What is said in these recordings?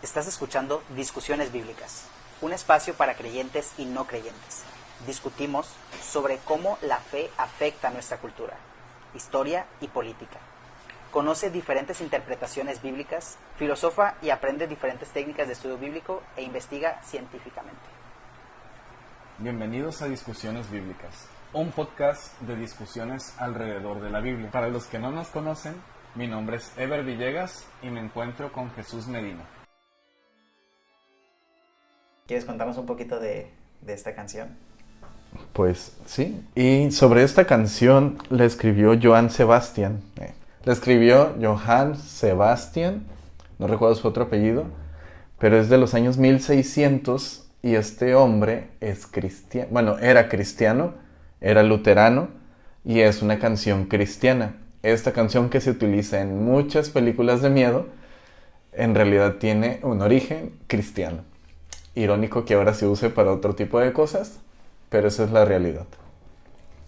Estás escuchando Discusiones Bíblicas, un espacio para creyentes y no creyentes. Discutimos sobre cómo la fe afecta a nuestra cultura, historia y política. Conoce diferentes interpretaciones bíblicas, filosofa y aprende diferentes técnicas de estudio bíblico e investiga científicamente. Bienvenidos a Discusiones Bíblicas, un podcast de discusiones alrededor de la Biblia. Para los que no nos conocen, mi nombre es Ever Villegas y me encuentro con Jesús Medina. ¿Quieres contarnos un poquito de esta canción? Pues sí, y sobre esta canción la escribió Johann Sebastian. La escribió Johann Sebastian, no recuerdo su otro apellido, pero es de los años 1600 y este hombre es cristiano, bueno, era cristiano, era luterano y es una canción cristiana. Esta canción que se utiliza en muchas películas de miedo, en realidad tiene un origen cristiano. Irónico que ahora se use para otro tipo de cosas, pero esa es la realidad.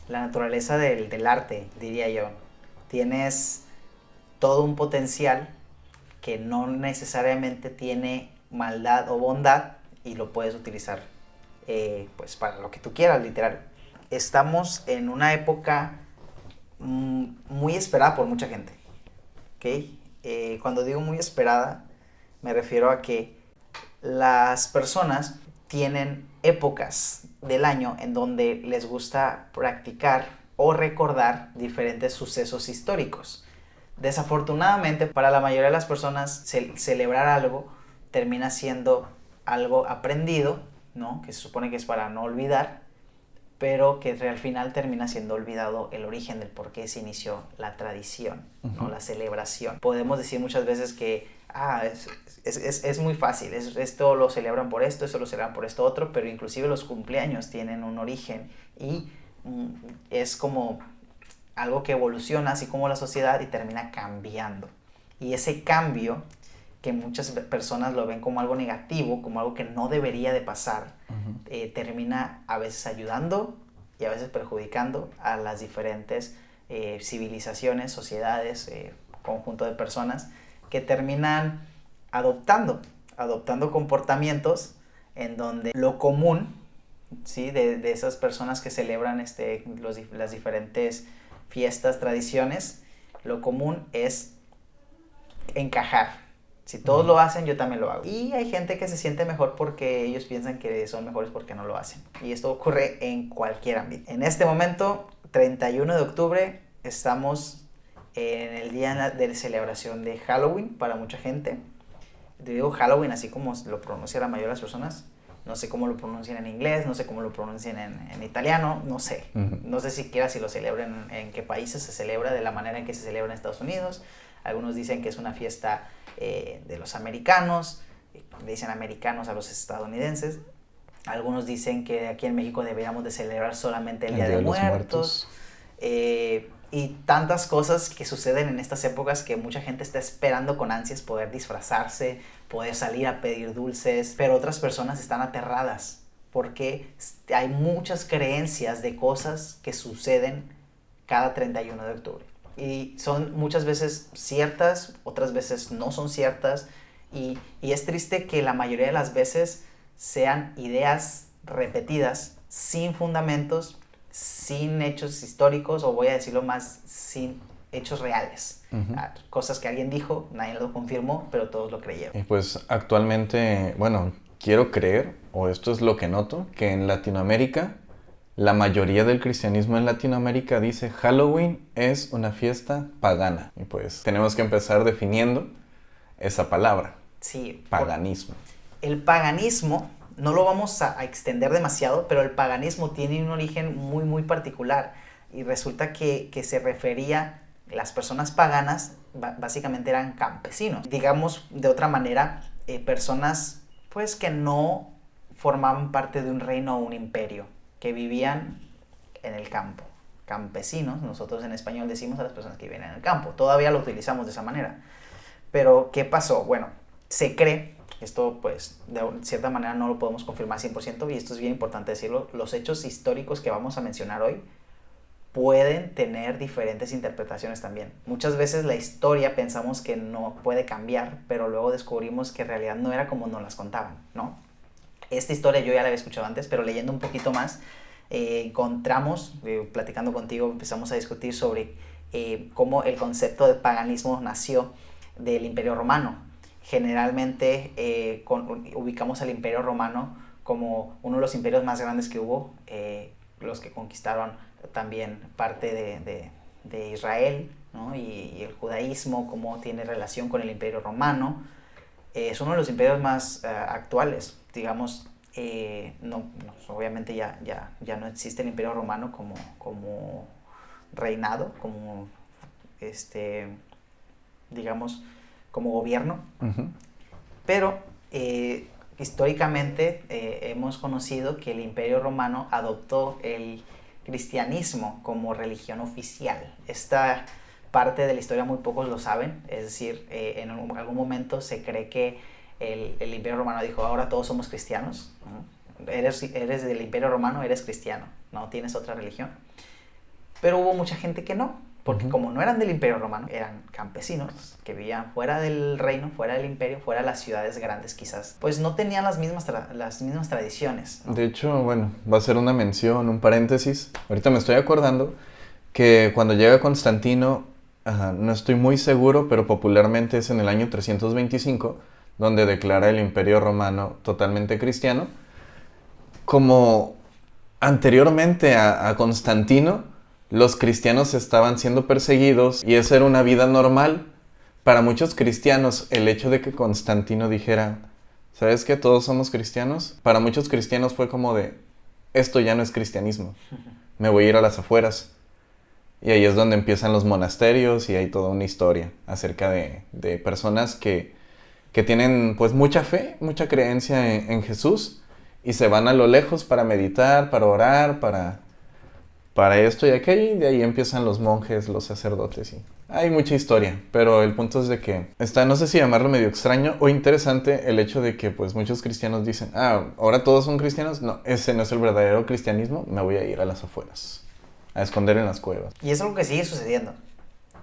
La naturaleza del arte, diría yo. Tienes todo un potencial que no necesariamente tiene maldad o bondad y lo puedes utilizar pues para lo que tú quieras, literal. Estamos en una época muy esperada por mucha gente, ¿okay? Cuando digo muy esperada, me refiero a que las personas tienen épocas del año en donde les gusta practicar o recordar diferentes sucesos históricos. Desafortunadamente, para la mayoría de las personas, celebrar algo termina siendo algo aprendido, ¿no? Que se supone que es para no olvidar, pero que al final termina siendo olvidado el origen del por qué se inició la tradición, ¿no? La celebración. Podemos decir muchas veces que es muy fácil, esto lo celebran por esto, eso lo celebran por esto otro, pero inclusive los cumpleaños tienen un origen y es como algo que evoluciona así como la sociedad y termina cambiando. Y ese cambio, que muchas personas lo ven como algo negativo, como algo que no debería de pasar, termina a veces ayudando y a veces perjudicando a las diferentes civilizaciones, sociedades, conjunto de personas que terminan adoptando comportamientos en donde lo común, ¿sí? de esas personas que celebran las diferentes fiestas, tradiciones, lo común es encajar. Si todos lo hacen, yo también lo hago. Y hay gente que se siente mejor porque ellos piensan que son mejores porque no lo hacen. Y esto ocurre en cualquier ámbito. En este momento, 31 de octubre, estamos en el día de celebración de Halloween para mucha gente. Te digo Halloween así como lo pronuncia la mayoría de las personas. No sé cómo lo pronuncian en inglés, no sé cómo lo pronuncian en italiano, no sé. No sé siquiera si lo celebran en qué países se celebra, de la manera en que se celebra en Estados Unidos. Algunos dicen que es una fiesta de los americanos, le dicen americanos a los estadounidenses. Algunos dicen que aquí en México deberíamos de celebrar solamente el Día de Muertos. Y tantas cosas que suceden en estas épocas que mucha gente está esperando con ansias poder disfrazarse, poder salir a pedir dulces, pero otras personas están aterradas porque hay muchas creencias de cosas que suceden cada 31 de octubre. Y son muchas veces ciertas, otras veces no son ciertas, y es triste que la mayoría de las veces sean ideas repetidas, sin fundamentos, sin hechos históricos, o voy a decirlo más, sin hechos reales. Cosas que alguien dijo, nadie lo confirmó, pero todos lo creyeron. Y pues actualmente, bueno, quiero creer, o esto es lo que noto, que en Latinoamérica, la mayoría del cristianismo en Latinoamérica dice Halloween es una fiesta pagana. Y pues tenemos que empezar definiendo esa palabra. Sí. Paganismo. El paganismo, no lo vamos a extender demasiado, pero el paganismo tiene un origen muy, muy particular. Y resulta que se refería, las personas paganas básicamente eran campesinos. Digamos de otra manera, personas pues que no formaban parte de un reino o un imperio, que vivían en el campo. Campesinos, nosotros en español decimos a las personas que viven en el campo. Todavía lo utilizamos de esa manera. Pero, ¿qué pasó? Bueno, se cree, esto pues de cierta manera no lo podemos confirmar 100%, y esto es bien importante decirlo, los hechos históricos que vamos a mencionar hoy pueden tener diferentes interpretaciones también. Muchas veces la historia pensamos que no puede cambiar, pero luego descubrimos que en realidad no era como nos las contaban, ¿no? Esta historia yo ya la había escuchado antes, pero leyendo un poquito más, encontramos, platicando contigo, empezamos a discutir sobre cómo el concepto de paganismo nació del Imperio Romano. Generalmente ubicamos al Imperio Romano como uno de los imperios más grandes que hubo, los que conquistaron también parte de Israel, ¿no? Y el judaísmo, cómo tiene relación con el Imperio Romano. Es uno de los imperios más actuales, digamos. Obviamente ya no existe el Imperio Romano como reinado, como digamos, como gobierno. Uh-huh. Pero históricamente hemos conocido que el Imperio Romano adoptó el cristianismo como religión oficial. Esta parte de la historia muy pocos lo saben, es decir, en algún momento se cree que el Imperio Romano dijo, ahora todos somos cristianos, ¿no? Eres del Imperio Romano, eres cristiano, no tienes otra religión. Pero hubo mucha gente que no, porque Uh-huh. como no eran del Imperio Romano, eran campesinos que vivían fuera del reino, fuera del imperio, fuera de las ciudades grandes quizás, pues no tenían las mismas tradiciones, ¿no? De hecho, bueno, va a ser una mención, un paréntesis. Ahorita me estoy acordando que cuando llega Constantino, no estoy muy seguro, pero popularmente es en el año 325, donde declara el Imperio Romano totalmente cristiano. Como anteriormente a Constantino, los cristianos estaban siendo perseguidos y esa era una vida normal. Para muchos cristianos, el hecho de que Constantino dijera, ¿sabes qué? Todos somos cristianos. Para muchos cristianos fue como de, esto ya no es cristianismo, me voy a ir a las afueras. Y ahí es donde empiezan los monasterios y hay toda una historia acerca de personas que tienen pues mucha fe, mucha creencia en Jesús y se van a lo lejos para meditar, para orar, para esto y aquello, y de ahí empiezan los monjes, los sacerdotes, y hay mucha historia, pero el punto es de que está, no sé si llamarlo medio extraño o interesante el hecho de que pues muchos cristianos dicen, ahora todos son cristianos, no, ese no es el verdadero cristianismo, me voy a ir a las afueras, a esconder en las cuevas. Y es algo que sigue sucediendo.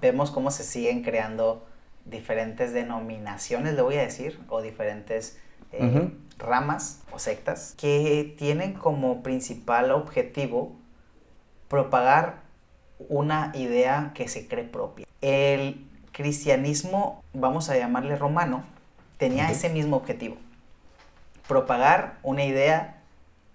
Vemos cómo se siguen creando diferentes denominaciones, le voy a decir, o diferentes Uh-huh. ramas o sectas que tienen como principal objetivo propagar una idea que se cree propia. El cristianismo, vamos a llamarle romano, tenía ese mismo objetivo, propagar una idea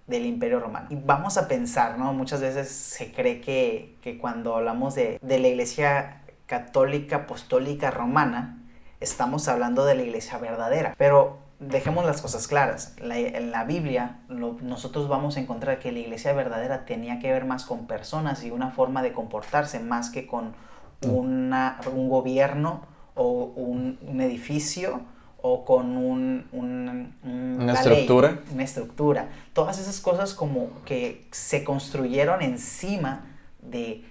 del Imperio Romano. Y vamos a pensar, ¿no? Muchas veces se cree que cuando hablamos de la Iglesia Católica Apostólica Romana, estamos hablando de la Iglesia verdadera, pero dejemos las cosas claras. En la Biblia nosotros vamos a encontrar que la iglesia verdadera tenía que ver más con personas y una forma de comportarse más que con un gobierno o un edificio o con una estructura. Una estructura. Todas esas cosas como que se construyeron encima de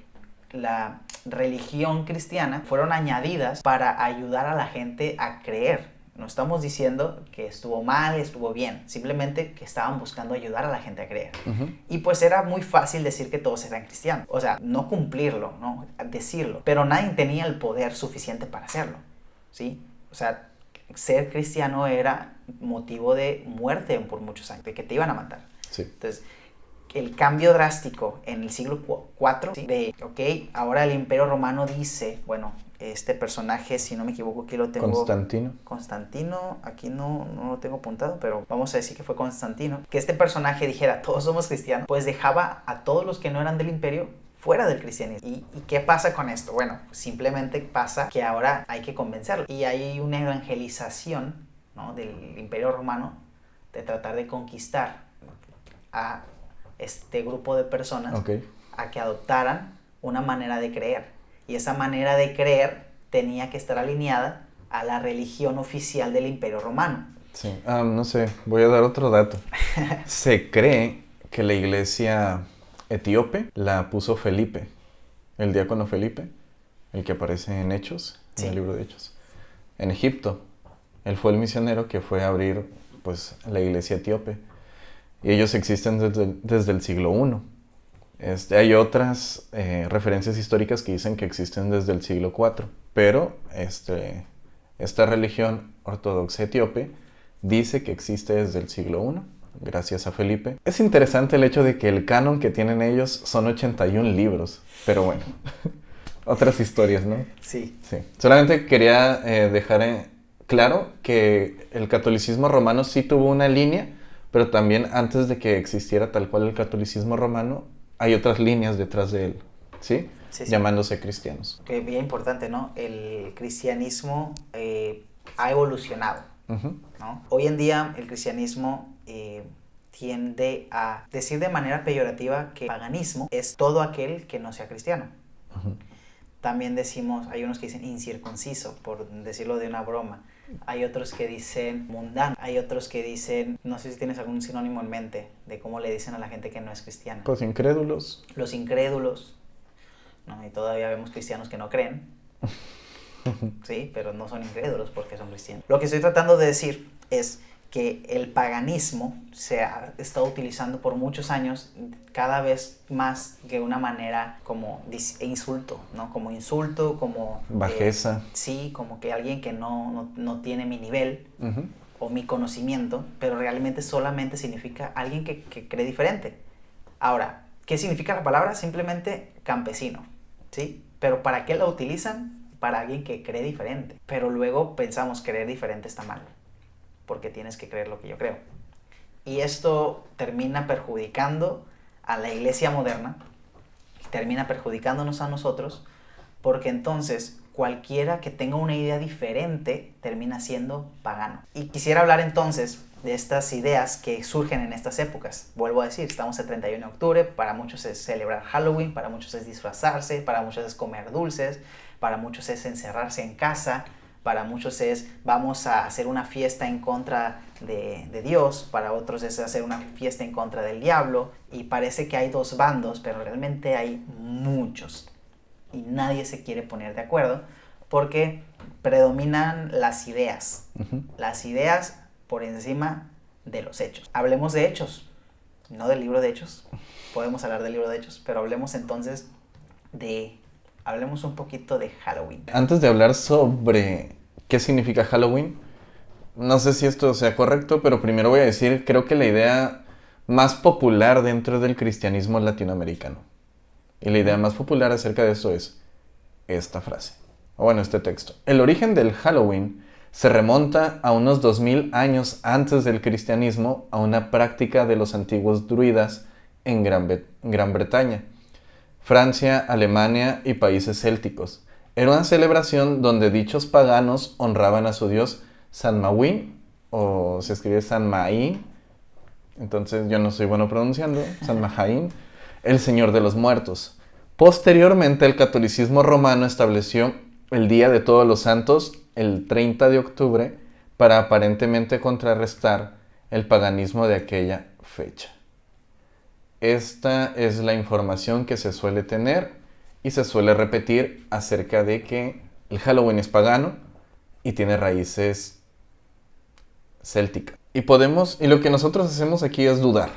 la religión cristiana fueron añadidas para ayudar a la gente a creer. No estamos diciendo que estuvo mal, estuvo bien, simplemente que estaban buscando ayudar a la gente a creer. Uh-huh. Y pues era muy fácil decir que todos eran cristianos, o sea, no cumplirlo, no decirlo, pero nadie tenía el poder suficiente para hacerlo, ¿sí? O sea, ser cristiano era motivo de muerte por muchos años, de que te iban a matar. Sí. Entonces, el cambio drástico en el siglo IV, ¿sí? De, ok, ahora el Imperio Romano dice, bueno, este personaje, si no me equivoco, aquí lo tengo. Constantino, aquí no lo tengo apuntado, pero vamos a decir que fue Constantino. Que este personaje dijera, todos somos cristianos, pues dejaba a todos los que no eran del imperio fuera del cristianismo. ¿Y qué pasa con esto? Bueno, simplemente pasa que ahora hay que convencerlo. Y hay una evangelización, ¿no?, del Imperio Romano de tratar de conquistar a este grupo de personas, okay, a que adoptaran una manera de creer. Y esa manera de creer tenía que estar alineada a la religión oficial del Imperio Romano. Sí, no sé, voy a dar otro dato. Se cree que la iglesia etíope la puso Felipe, el diácono Felipe, el que aparece en Hechos, sí, en el libro de Hechos, en Egipto. Él fue el misionero que fue a abrir pues la iglesia etíope. Y ellos existen desde el siglo I. Hay otras referencias históricas que dicen que existen desde el siglo IV, pero esta religión ortodoxa etíope dice que existe desde el siglo I, gracias a Felipe. Es interesante el hecho de que el canon que tienen ellos son 81 libros, pero bueno, otras historias, ¿no? Sí. Sí. Solamente quería dejar claro que el catolicismo romano sí tuvo una línea, pero también antes de que existiera tal cual el catolicismo romano, hay otras líneas detrás de él, ¿sí? Sí, sí. Llamándose cristianos. Que bien importante, ¿no? El cristianismo ha evolucionado, ¿no? Hoy en día el cristianismo tiende a decir de manera peyorativa que el paganismo es todo aquel que no sea cristiano. También decimos, hay unos que dicen incircunciso, por decirlo de una broma. Hay otros que dicen mundano. Hay otros que dicen, no sé si tienes algún sinónimo en mente de cómo le dicen a la gente que no es cristiana. Los incrédulos. Los incrédulos, ¿no? Y todavía vemos cristianos que no creen. Sí, pero no son incrédulos porque son cristianos. Lo que estoy tratando de decir es que el paganismo se ha estado utilizando por muchos años cada vez más de una manera como insulto, ¿no? Como insulto, como... Bajeza. Sí, como que alguien que no tiene mi nivel o mi conocimiento, pero realmente solamente significa alguien que cree diferente. Ahora, ¿qué significa la palabra? Simplemente campesino, ¿sí? Pero ¿para qué la utilizan? Para alguien que cree diferente. Pero luego pensamos creer diferente está mal, porque tienes que creer lo que yo creo. Y esto termina perjudicando a la iglesia moderna, termina perjudicándonos a nosotros, porque entonces cualquiera que tenga una idea diferente termina siendo pagano. Y quisiera hablar entonces de estas ideas que surgen en estas épocas. Vuelvo a decir, estamos el 31 de octubre, para muchos es celebrar Halloween, para muchos es disfrazarse, para muchos es comer dulces, para muchos es encerrarse en casa, para muchos es vamos a hacer una fiesta en contra de Dios, para otros es hacer una fiesta en contra del diablo, y parece que hay dos bandos, pero realmente hay muchos y nadie se quiere poner de acuerdo porque predominan las ideas por encima de los hechos. Hablemos de hechos, no del libro de Hechos, podemos hablar del libro de Hechos, pero hablemos entonces hablemos un poquito de Halloween. Antes de hablar sobre qué significa Halloween, no sé si esto sea correcto, pero primero voy a decir, creo que la idea más popular dentro del cristianismo latinoamericano, y la idea más popular acerca de esto es esta frase, o bueno, este texto. El origen del Halloween se remonta a unos 2000 años antes del cristianismo, a una práctica de los antiguos druidas en Gran Bretaña, Francia, Alemania y países célticos. Era una celebración donde dichos paganos honraban a su dios Samhain, o se escribe Samhain, entonces yo no soy bueno pronunciando, Samhain, el señor de los muertos. Posteriormente el catolicismo romano estableció el Día de Todos los Santos, el 30 de octubre, para aparentemente contrarrestar el paganismo de aquella fecha. Esta es la información que se suele tener y se suele repetir acerca de que el Halloween es pagano y tiene raíces célticas. Y lo que nosotros hacemos aquí es dudar.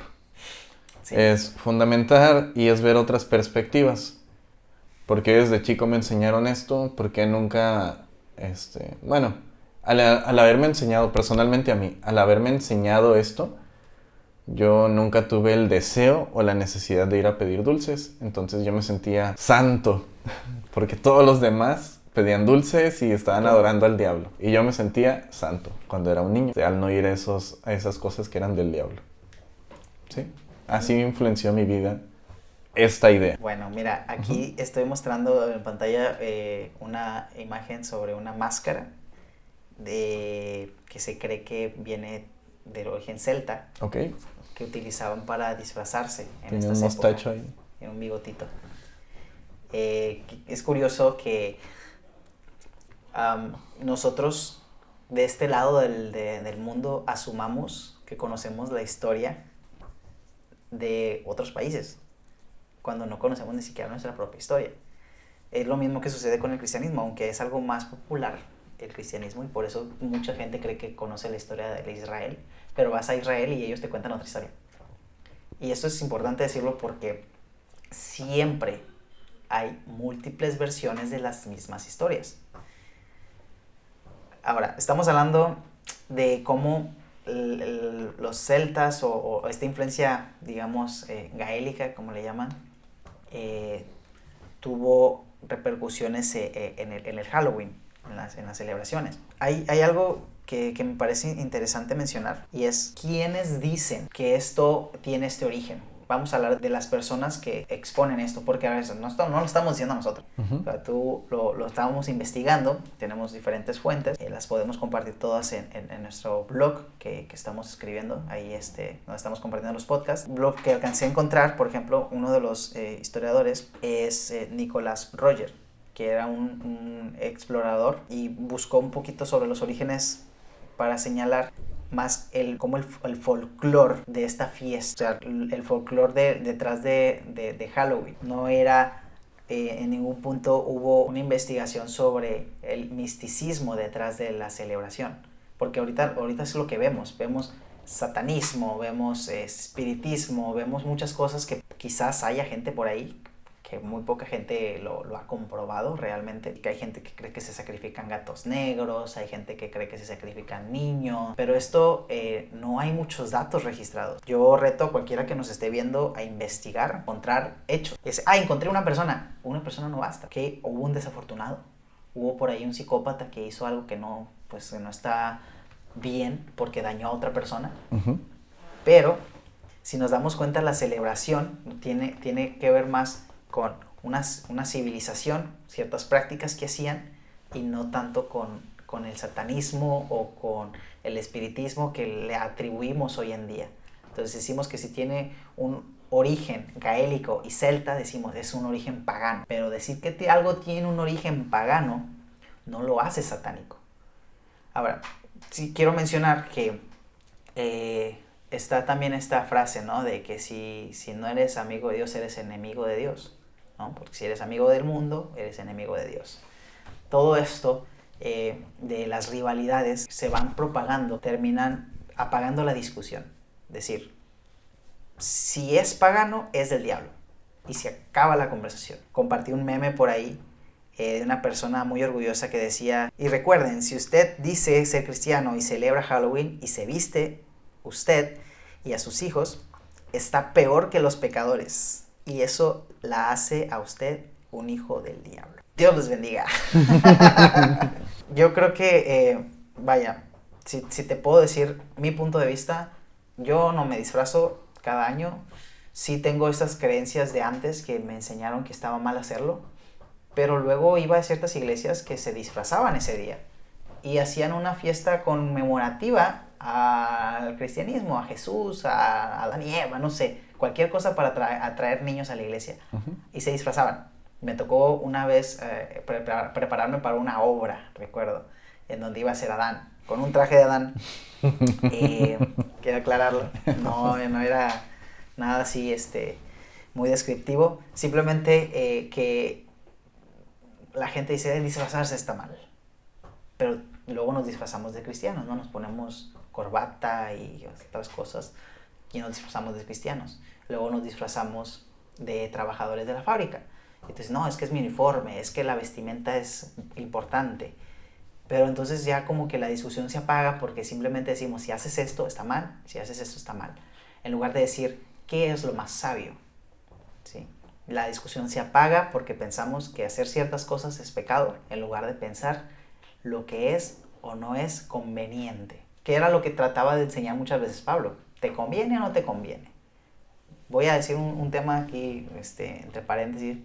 Sí. Es fundamentar y es ver otras perspectivas. ¿Por qué desde chico me enseñaron esto? ¿Por qué nunca, bueno, al haberme enseñado, personalmente a mí, al haberme enseñado esto, yo nunca tuve el deseo o la necesidad de ir a pedir dulces. Entonces yo me sentía santo, porque todos los demás pedían dulces y estaban adorando al diablo. Y yo me sentía santo cuando era un niño, al no ir a esas cosas que eran del diablo. ¿Sí? Así influenció mi vida esta idea. Bueno, mira, aquí estoy mostrando en pantalla una imagen sobre una máscara que se cree que viene del origen celta. Ok. Que utilizaban para disfrazarse en Tiene estas un mostacho épocas. ahí. Tiene un bigotito. Es curioso que nosotros de este lado del mundo asumamos que conocemos la historia de otros países, cuando no conocemos ni siquiera nuestra propia historia. Es lo mismo que sucede con el cristianismo, aunque es algo más popular el cristianismo, y por eso mucha gente cree que conoce la historia de Israel, pero vas a Israel y ellos te cuentan otra historia. Y esto es importante decirlo porque siempre hay múltiples versiones de las mismas historias. Ahora, estamos hablando de cómo los celtas o esta influencia, digamos, gaélica, como le llaman, tuvo repercusiones en el Halloween, en las celebraciones. Hay algo que me parece interesante mencionar, y es quiénes dicen que esto tiene este origen. Vamos a hablar de las personas que exponen esto, porque a veces no lo estamos diciendo nosotros. Uh-huh. O sea, tú lo estábamos investigando, tenemos diferentes fuentes, las podemos compartir todas en nuestro blog que estamos escribiendo, ahí donde estamos compartiendo los podcasts. Blog que alcancé a encontrar, por ejemplo, uno de los historiadores es Nicholas Roger, que era un explorador y buscó un poquito sobre los orígenes para señalar más como el folclore de esta fiesta, o sea, el folclore detrás de Halloween. No era, en ningún punto hubo una investigación sobre el misticismo detrás de la celebración, porque ahorita es lo que vemos satanismo, vemos espiritismo, vemos muchas cosas que quizás haya gente por ahí, que muy poca gente lo ha comprobado realmente, que hay gente que cree que se sacrifican gatos negros, hay gente que cree que se sacrifican niños, pero esto no hay muchos datos registrados. Yo reto a cualquiera que nos esté viendo a investigar, encontrar hechos. Encontré una persona no basta, que hubo un desafortunado, hubo por ahí un psicópata que hizo algo que no está bien porque dañó a otra persona. Uh-huh. Pero si nos damos cuenta, la celebración tiene que ver más con una civilización, ciertas prácticas que hacían, y no tanto con el satanismo o con el espiritismo que le atribuimos hoy en día. Entonces decimos que si tiene un origen gaélico y celta, decimos es un origen pagano, pero decir que algo tiene un origen pagano no lo hace satánico. Ahora, sí quiero mencionar que está también esta frase, ¿no? De que si no eres amigo de Dios, eres enemigo de Dios, ¿no? Porque si eres amigo del mundo, eres enemigo de Dios. Todo esto de las rivalidades se van propagando, terminan apagando la discusión. Es decir, si es pagano, es del diablo. Y se acaba la conversación. Compartí un meme por ahí de una persona muy orgullosa que decía: y recuerden, si usted dice ser cristiano y celebra Halloween y se viste usted y a sus hijos, está peor que los pecadores. Y eso la hace a usted un hijo del diablo. Dios les bendiga. Yo creo que, si te puedo decir mi punto de vista, yo no me disfrazo cada año. Sí tengo estas creencias de antes que me enseñaron que estaba mal hacerlo, pero luego iba a ciertas iglesias que se disfrazaban ese día y hacían una fiesta conmemorativa al cristianismo, a Jesús, a Adán y Eva, no sé, cualquier cosa para atraer niños a la iglesia. Uh-huh. Y se disfrazaban. Me tocó una vez prepararme para una obra, recuerdo, en donde iba a ser Adán, con un traje de Adán. Quiero aclararlo, no era nada así muy descriptivo, simplemente que la gente dice disfrazarse está mal, pero luego nos disfrazamos de cristianos, ¿no? Nos ponemos corbata y otras cosas y nos disfrazamos de cristianos. Luego nos disfrazamos de trabajadores de la fábrica. Entonces, no, es que es mi uniforme, es que la vestimenta es importante. Pero entonces ya como que la discusión se apaga porque simplemente decimos, si haces esto, está mal, si haces esto, está mal. En lugar de decir, ¿qué es lo más sabio? ¿Sí? La discusión se apaga porque pensamos que hacer ciertas cosas es pecado, en lugar de pensar lo que es o no es conveniente. Que era lo que trataba de enseñar muchas veces Pablo. ¿Te conviene o no te conviene? Voy a decir un tema aquí, entre paréntesis.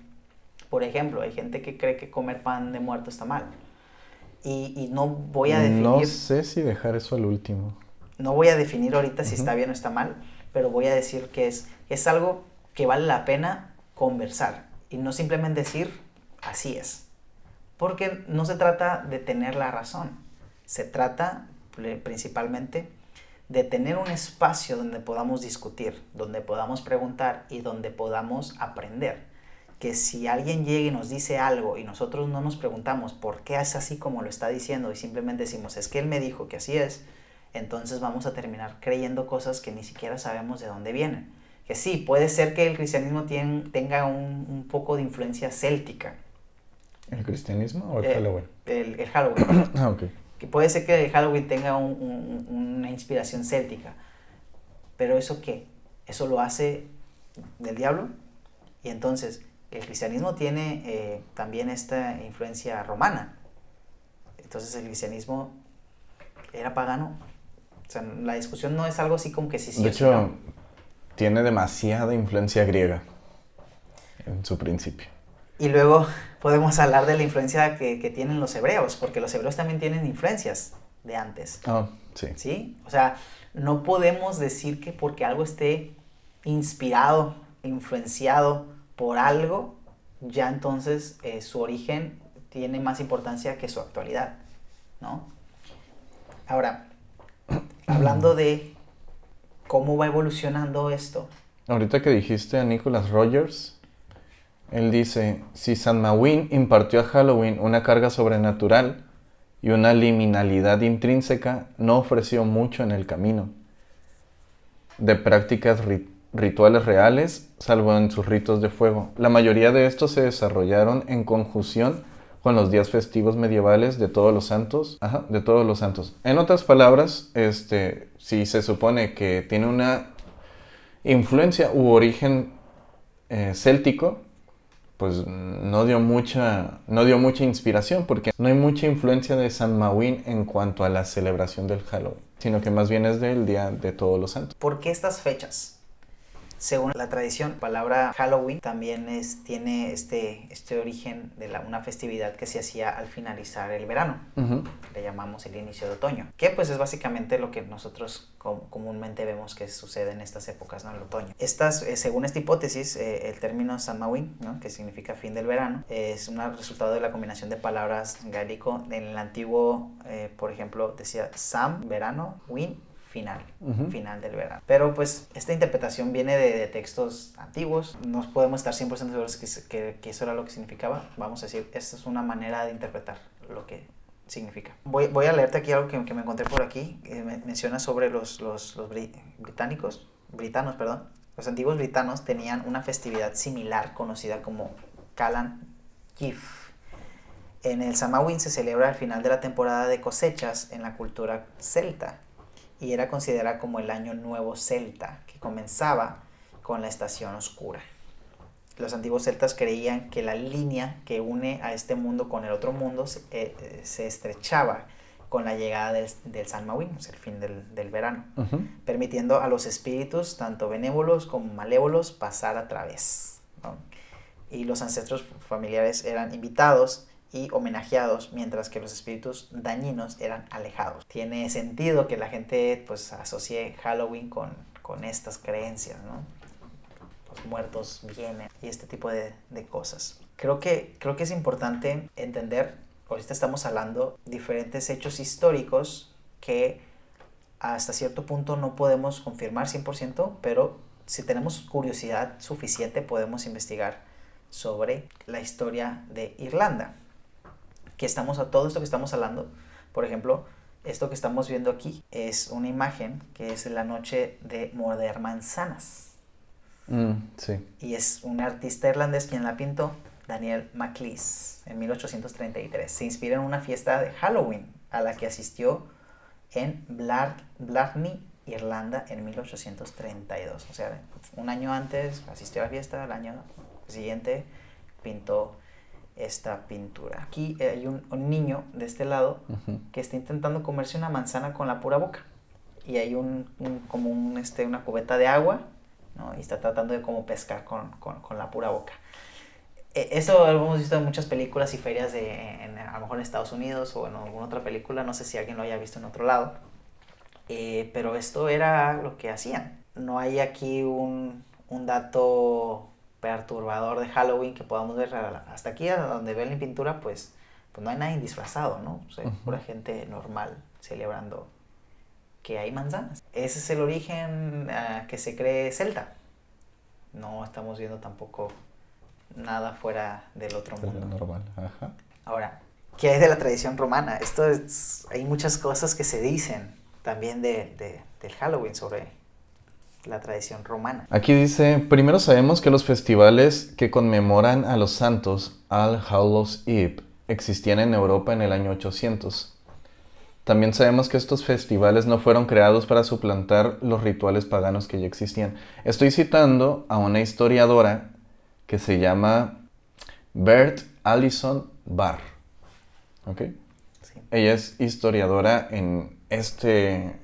Por ejemplo, hay gente que cree que comer pan de muerto está mal. Y no voy a definir... No sé si dejar eso al último. No voy a definir ahorita si está bien o está mal, pero voy a decir que es algo que vale la pena conversar. Y no simplemente decir, así es. Porque no se trata de tener la razón. Se trata principalmente de tener un espacio donde podamos discutir, donde podamos preguntar y donde podamos aprender. Que si alguien llega y nos dice algo y nosotros no nos preguntamos por qué es así como lo está diciendo y simplemente decimos, es que él me dijo que así es, entonces vamos a terminar creyendo cosas que ni siquiera sabemos de dónde vienen. que sí, puede ser que el cristianismo tenga un poco de influencia céltica. ¿El cristianismo o el Halloween? El Halloween. Ah, ok. Que puede ser que el Halloween tenga una inspiración céltica. Pero ¿eso qué? Eso lo hace del diablo. Y entonces, el cristianismo tiene también esta influencia romana. Entonces, el cristianismo era pagano. O sea, la discusión no es algo así como que sí De o sí hecho, no. tiene demasiada influencia griega en su principio. Y luego podemos hablar de la influencia que tienen los hebreos, porque los hebreos también tienen influencias de antes. Ah, sí. ¿Sí? O sea, no podemos decir que porque algo esté inspirado, influenciado por algo, ya entonces su origen tiene más importancia que su actualidad, ¿no? Ahora, hablando de cómo va evolucionando esto. Ahorita que dijiste a Nicholas Rogers, él dice, si Samhain impartió a Halloween una carga sobrenatural y una liminalidad intrínseca, no ofreció mucho en el camino de prácticas rituales reales, salvo en sus ritos de fuego. La mayoría de estos se desarrollaron en conjunción con los días festivos medievales de Todos los Santos. De Todos los Santos. En otras palabras, si se supone que tiene una influencia u origen céltico, pues no dio mucha inspiración, porque no hay mucha influencia de Samhain en cuanto a la celebración del Halloween, sino que más bien es del Día de Todos los Santos. ¿Por qué estas fechas? Según la tradición, la palabra Halloween también tiene este origen de una festividad que se hacía al finalizar el verano. Uh-huh. Le llamamos el inicio de otoño, que pues es básicamente lo que nosotros comúnmente vemos que sucede en estas épocas, ¿no? El otoño. Según esta hipótesis, el término Samhain, ¿no? Que significa fin del verano, es un resultado de la combinación de palabras gaélico. En el antiguo, por ejemplo, decía Sam, verano, Win, final, final del verano. Pero pues esta interpretación viene de textos antiguos, no podemos estar 100% seguros que eso era lo que significaba. Vamos a decir, esta es una manera de interpretar lo que significa. Voy a leerte aquí algo que me encontré por aquí, menciona sobre los britanos. Los antiguos britanos tenían una festividad similar conocida como Calan Gif. En el Samhain se celebra al final de la temporada de cosechas en la cultura celta, y era considerada como el año nuevo celta, que comenzaba con la estación oscura. Los antiguos celtas creían que la línea que une a este mundo con el otro mundo se estrechaba con la llegada del Samhain, o sea, el fin del verano, permitiendo a los espíritus, tanto benévolos como malévolos, pasar a través, ¿no? Y los ancestros familiares eran invitados y homenajeados, mientras que los espíritus dañinos eran alejados. Tiene sentido que la gente pues asocie Halloween con estas creencias, ¿no? Los muertos vienen y este tipo de cosas. Creo que es importante entender, ahorita estamos hablando de diferentes hechos históricos que hasta cierto punto no podemos confirmar 100%, pero si tenemos curiosidad suficiente podemos investigar sobre la historia de Irlanda. Todo esto que estamos hablando, por ejemplo, esto que estamos viendo aquí es una imagen que es la noche de morder manzanas. Sí. Y es un artista irlandés quien la pintó, Daniel McLeish, en 1833. Se inspira en una fiesta de Halloween a la que asistió en Blarney, Irlanda, en 1832. O sea, un año antes asistió a la fiesta, el año siguiente pintó esta pintura. Aquí hay un niño de este lado que está intentando comerse una manzana con la pura boca, y hay una cubeta de agua, ¿no? Y está tratando de como pescar con la pura boca. Eso lo hemos visto en muchas películas y ferias a lo mejor en Estados Unidos o en alguna otra película, no sé si alguien lo haya visto en otro lado, pero esto era lo que hacían. No hay aquí un dato perturbador de Halloween que podamos ver. Hasta aquí, a donde ven la pintura, pues no hay nadie disfrazado, ¿no? O sea, pura gente normal celebrando que hay manzanas. Ese es el origen que se cree celta. No estamos viendo tampoco nada fuera del otro mundo. De lo normal. Ajá. Ahora, ¿qué hay de la tradición romana? Hay muchas cosas que se dicen también del Halloween sobre la tradición romana. Aquí dice, primero sabemos que los festivales que conmemoran a los santos, All Hallows Eve, existían en Europa en el año 800. También sabemos que estos festivales no fueron creados para suplantar los rituales paganos que ya existían. Estoy citando a una historiadora que se llama Bert Allison Barr. ¿Ok? Sí. Ella es historiadora en este...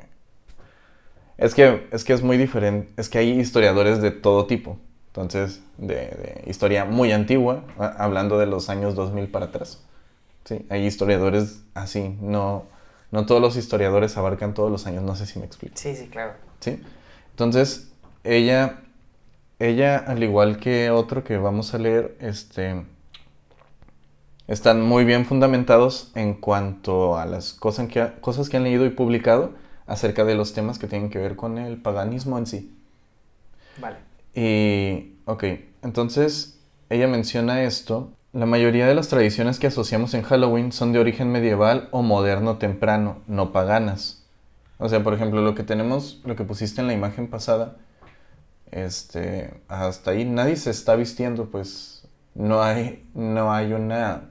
Es que es muy diferente. Es que hay historiadores de todo tipo. Entonces, de historia muy antigua, hablando de los años 2000 para atrás. Sí, hay historiadores así. No todos los historiadores abarcan todos los años. No sé si me explico. Sí, claro. ¿Sí? Entonces, ella, al igual que otro que vamos a leer, están muy bien fundamentados en cuanto a las cosas que han leído y publicado acerca de los temas que tienen que ver con el paganismo en sí. Vale. Y, ok, entonces ella menciona esto. La mayoría de las tradiciones que asociamos en Halloween son de origen medieval o moderno temprano, no paganas. O sea, por ejemplo, lo que pusiste en la imagen pasada, hasta ahí nadie se está vistiendo, pues no hay una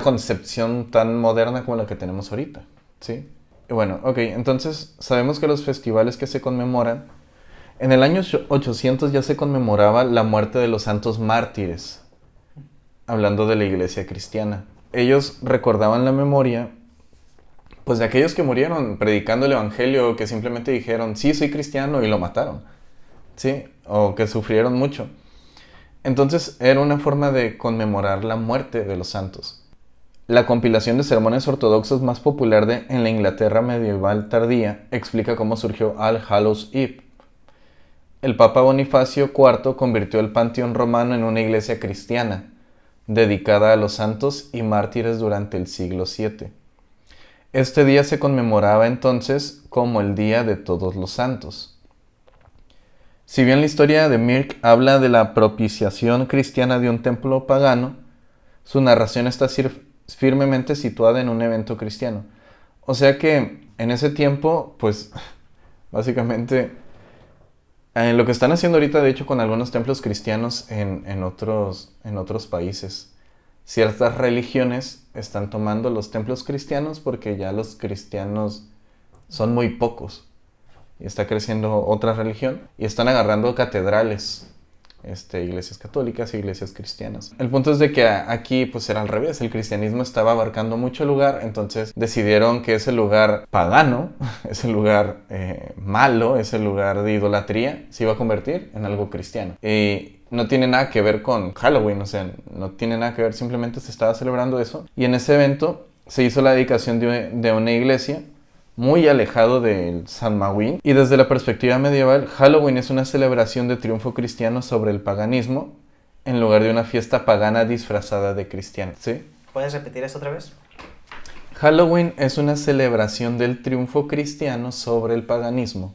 concepción tan moderna como la que tenemos ahorita, ¿sí? Y bueno, ok, entonces sabemos que los festivales que se conmemoran, en el año 800 ya se conmemoraba la muerte de los santos mártires, hablando de la iglesia cristiana. Ellos recordaban la memoria, pues, de aquellos que murieron predicando el evangelio, o que simplemente dijeron, sí, soy cristiano, y lo mataron, ¿sí? O que sufrieron mucho. Entonces era una forma de conmemorar la muerte de los santos. La compilación de sermones ortodoxos más popular en la Inglaterra medieval tardía explica cómo surgió All Hallows Eve. El Papa Bonifacio IV convirtió el panteón romano en una iglesia cristiana, dedicada a los santos y mártires durante el siglo VII. Este día se conmemoraba entonces como el Día de Todos los Santos. Si bien la historia de Mirk habla de la propiciación cristiana de un templo pagano, su narración está firmemente situada en un evento cristiano. O sea que en ese tiempo, pues, básicamente, lo que están haciendo ahorita, de hecho, con algunos templos cristianos en otros países, ciertas religiones están tomando los templos cristianos porque ya los cristianos son muy pocos. Y está creciendo otra religión y están agarrando catedrales, iglesias católicas e iglesias cristianas. El punto es de que aquí pues era al revés, el cristianismo estaba abarcando mucho lugar, entonces decidieron que ese lugar pagano, ese lugar malo, ese lugar de idolatría, se iba a convertir en algo cristiano. Y no tiene nada que ver con Halloween, o sea, no tiene nada que ver, simplemente se estaba celebrando eso. Y en ese evento se hizo la dedicación de una iglesia muy alejado del Samhain, y desde la perspectiva medieval, Halloween es una celebración de triunfo cristiano sobre el paganismo en lugar de una fiesta pagana disfrazada de cristiano. ¿Sí? ¿Puedes repetir eso otra vez? Halloween es una celebración del triunfo cristiano sobre el paganismo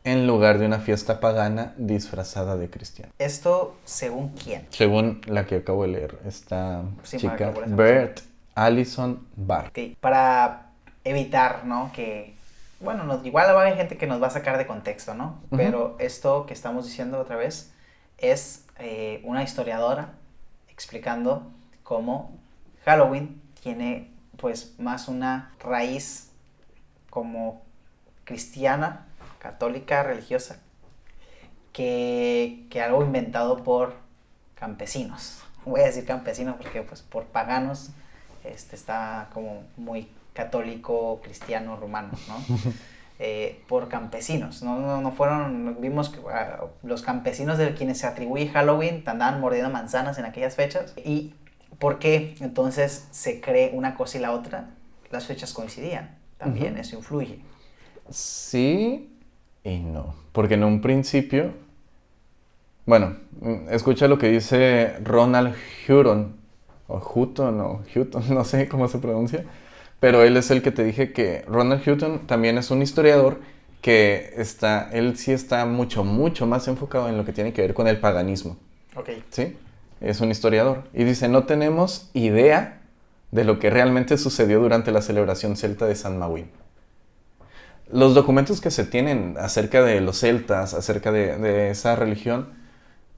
en lugar de una fiesta pagana disfrazada de cristiano. ¿Esto según quién? Según la que acabo de leer, esta chica, para Bert Allison Barr. Okay. Para evitar, ¿no? Que, bueno, igual va a haber gente que nos va a sacar de contexto, ¿no? Uh-huh. Pero esto que estamos diciendo otra vez es una historiadora explicando cómo Halloween tiene, pues, más una raíz como cristiana, católica, religiosa, que algo inventado por campesinos. Voy a decir campesinos porque, pues, por paganos, está como muy católico, cristiano, romano, ¿no? Por campesinos, no fueron, vimos que los campesinos de quienes se atribuye Halloween andaban mordiendo manzanas en aquellas fechas. ¿Y por qué entonces se cree una cosa y la otra? Las fechas coincidían, también eso influye. Sí y no, porque en un principio, bueno, escucha lo que dice Ronald Hutton, no sé cómo se pronuncia, pero él es el que te dije que Ronald Hutton también es un historiador que él sí está mucho más enfocado en lo que tiene que ver con el paganismo. Ok. ¿Sí? Es un historiador. Y dice, no tenemos idea de lo que realmente sucedió durante la celebración celta de Samhain. los documentos que se tienen acerca de los celtas, acerca de esa religión,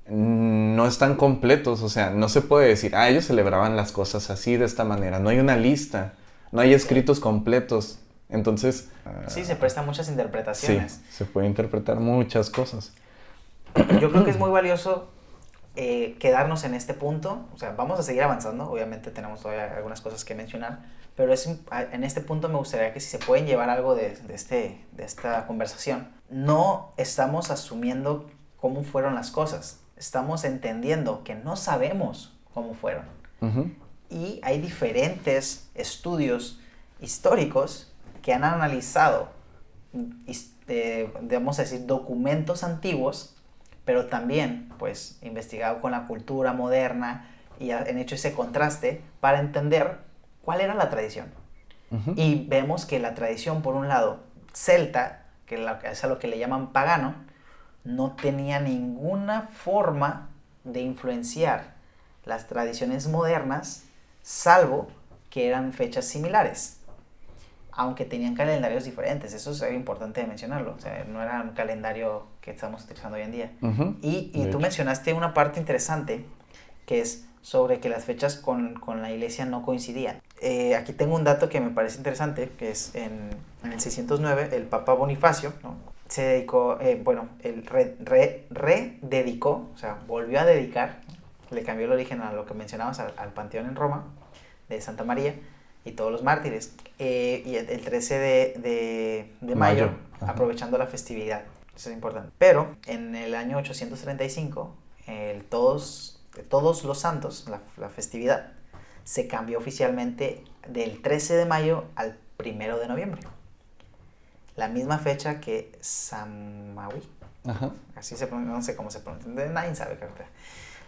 no están completos. O sea, no se puede decir, ellos celebraban las cosas así, de esta manera. No hay una lista, no hay escritos completos. Entonces... Sí, se prestan muchas interpretaciones. Sí, se puede interpretar muchas cosas. Yo creo que es muy valioso quedarnos en este punto. O sea, vamos a seguir avanzando. Obviamente tenemos todavía algunas cosas que mencionar. Pero en este punto me gustaría que si se pueden llevar algo de esta conversación, no estamos asumiendo cómo fueron las cosas. Estamos entendiendo que no sabemos cómo fueron. Uh-huh. Y hay diferentes estudios históricos que han analizado, vamos a decir, documentos antiguos, pero también pues investigado con la cultura moderna y han hecho ese contraste para entender cuál era la tradición. Uh-huh. Y vemos que la tradición, por un lado, celta, que es a lo que le llaman pagano, no tenía ninguna forma de influenciar las tradiciones modernas, salvo que eran fechas similares, aunque tenían calendarios diferentes. Eso es importante mencionarlo. O sea, no era un calendario que estamos utilizando hoy en día. Uh-huh. Y tú mencionaste una parte interesante, que es sobre que las fechas con la iglesia no coincidían. Aquí tengo un dato que me parece interesante, que es en el 609, el Papa Bonifacio, ¿no?, se dedicó, él rededicó, o sea, volvió a dedicar, le cambió el origen a lo que mencionabas, al Panteón en Roma, de Santa María y todos los mártires, y el 13 de mayo, aprovechando la festividad. Eso es importante. Pero en el año 835, todos los santos, la festividad, se cambió oficialmente del 13 de mayo al 1 de noviembre. La misma fecha que Samawi. Ajá. Así se pronuncia, no sé cómo se pronuncia. Nadie sabe, creo.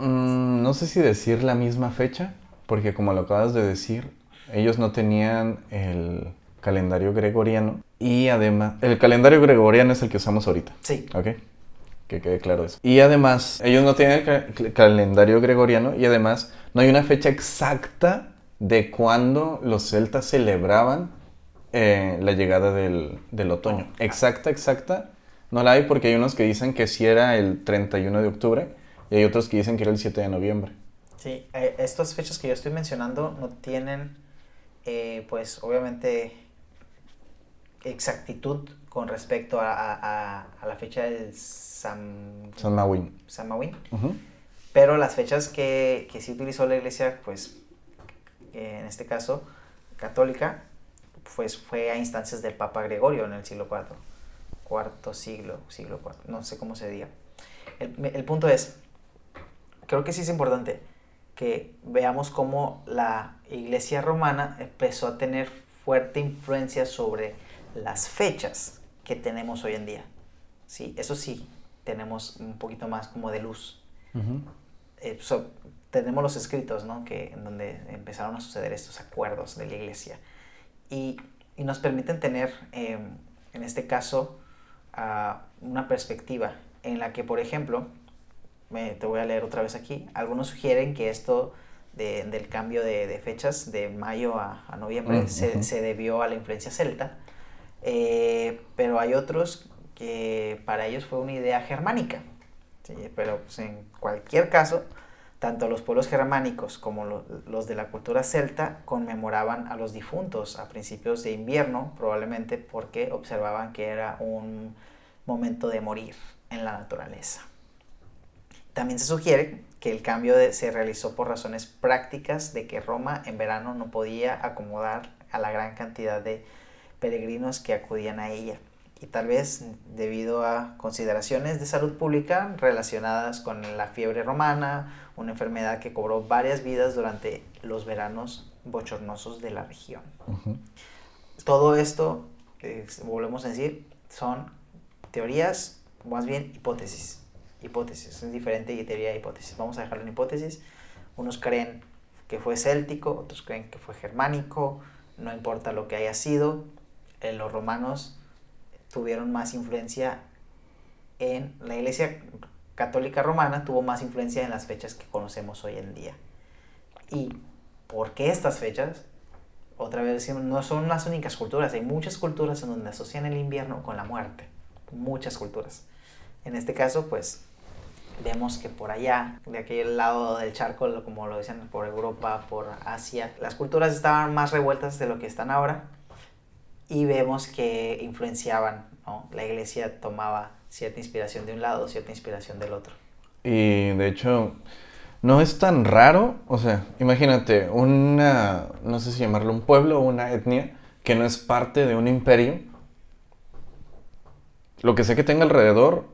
No sé si decir la misma fecha, porque como lo acabas de decir, ellos no tenían el calendario gregoriano. Y además, el calendario gregoriano es el que usamos ahorita. Sí. ¿Ok? Que quede claro eso. Y además, ellos no tienen el calendario gregoriano y además no hay una fecha exacta de cuándo los celtas celebraban la llegada del otoño. Exacta, no la hay, porque hay unos que dicen que sí era el 31 de octubre y hay otros que dicen que era el 7 de noviembre. Sí, estas fechas que yo estoy mencionando no tienen, pues obviamente, exactitud con respecto a la fecha del Samhain. Uh-huh. Pero las fechas que sí utilizó la iglesia, pues en este caso católica, pues fue a instancias del Papa Gregorio en el siglo siglo IV, no sé cómo se diga. El punto es, creo que sí es importante que veamos cómo la iglesia romana empezó a tener fuerte influencia sobre las fechas que tenemos hoy en día. ¿Sí? Eso sí, tenemos un poquito más como de luz. Uh-huh. Tenemos los escritos, ¿no?, en donde empezaron a suceder estos acuerdos de la iglesia. Y nos permiten tener, en este caso, una perspectiva en la que, por ejemplo, te voy a leer otra vez aquí, algunos sugieren que esto del cambio de fechas de mayo a noviembre se debió a la influencia celta, pero hay otros que para ellos fue una idea germánica. ¿Sí? Pero pues, en cualquier caso, tanto los pueblos germánicos como los de la cultura celta conmemoraban a los difuntos a principios de invierno, probablemente porque observaban que era un momento de morir en la naturaleza. También se sugiere que el cambio se realizó por razones prácticas de que Roma en verano no podía acomodar a la gran cantidad de peregrinos que acudían a ella, y tal vez debido a consideraciones de salud pública relacionadas con la fiebre romana, una enfermedad que cobró varias vidas durante los veranos bochornosos de la región. Uh-huh. Todo esto, volvemos a decir, son teorías, más bien hipótesis. Es diferente de teoría e hipótesis. Vamos a dejarlo en hipótesis. Unos creen que fue céltico, otros creen que fue germánico, no importa lo que haya sido, los romanos tuvieron más influencia en la iglesia católica romana, tuvo más influencia en las fechas que conocemos hoy en día. ¿Y por qué estas fechas? otra vez decimos, no son las únicas culturas, hay muchas culturas en donde asocian el invierno con la muerte, muchas culturas. En este caso, pues, vemos que por allá, de aquel lado del charco, como lo decían, por Europa, por Asia, las culturas estaban más revueltas de lo que están ahora y vemos que influenciaban, ¿no? La iglesia tomaba cierta inspiración de un lado, cierta inspiración del otro. Y de hecho, no es tan raro, o sea, imagínate, no sé si llamarlo un pueblo o una etnia que no es parte de un imperio. Lo que sea que tenga alrededor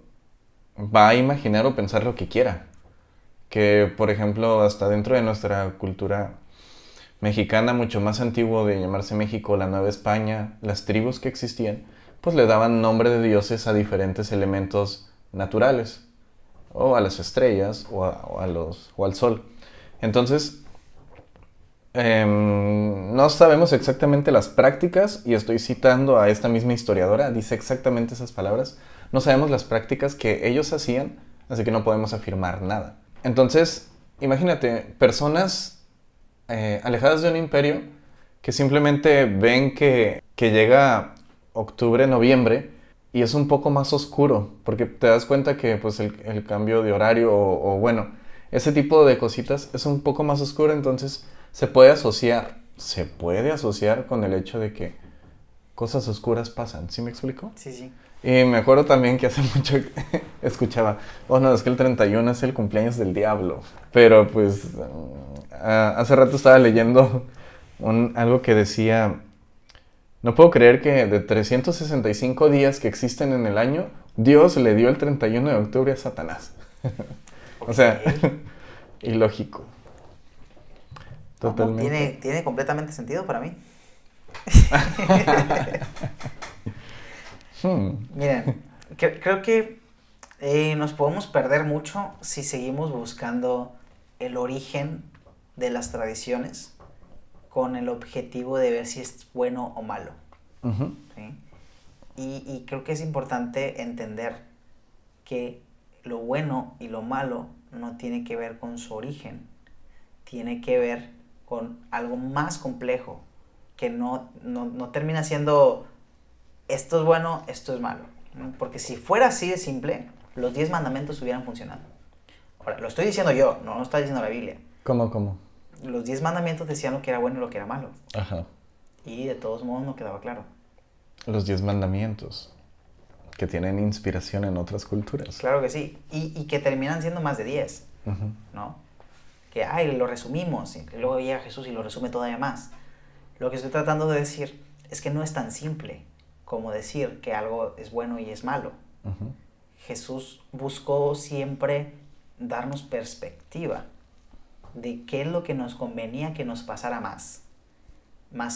va a imaginar o pensar lo que quiera. Que, por ejemplo, hasta dentro de nuestra cultura mexicana, mucho más antiguo de llamarse México, la Nueva España, las tribus que existían, pues le daban nombre de dioses a diferentes elementos naturales, o a las estrellas, o al sol. Entonces, no sabemos exactamente las prácticas, y estoy citando a esta misma historiadora, dice exactamente esas palabras. No sabemos las prácticas que ellos hacían, así que no podemos afirmar nada. Entonces, imagínate, personas alejadas de un imperio que simplemente ven que llega octubre, noviembre, y es un poco más oscuro, porque te das cuenta que pues, el cambio de horario o bueno, ese tipo de cositas es un poco más oscuro, entonces se puede asociar con el hecho de que cosas oscuras pasan, ¿sí me explico? Sí, sí. Y me acuerdo también que hace mucho escuchaba, oh no, es que el 31 es el cumpleaños del diablo. Pero pues hace rato estaba leyendo algo que decía, no puedo creer que de 365 días que existen en el año, Dios le dio el 31 de octubre a Satanás. O sea, ilógico. Totalmente. Tiene completamente sentido para mí. Miren, creo que nos podemos perder mucho si seguimos buscando el origen de las tradiciones con el objetivo de ver si es bueno o malo. Uh-huh. ¿Sí? Y creo que es importante entender que lo bueno y lo malo no tiene que ver con su origen, tiene que ver con algo más complejo, que no termina siendo esto es bueno, esto es malo, ¿no? Porque si fuera así de simple, los 10 mandamientos hubieran funcionado. Ahora, lo estoy diciendo yo, no lo está diciendo la Biblia. ¿Cómo? Los 10 mandamientos decían lo que era bueno y lo que era malo. Ajá. Y de todos modos no quedaba claro. Los 10 mandamientos, que tienen inspiración en otras culturas. Claro que sí. Y que terminan siendo más de 10, Uh-huh. ¿no? Que, lo resumimos. Y luego llega Jesús y lo resume todavía más. Lo que estoy tratando de decir es que no es tan simple como decir que algo es bueno y es malo. Uh-huh. Jesús buscó siempre darnos perspectiva de qué es lo que nos convenía que nos pasara más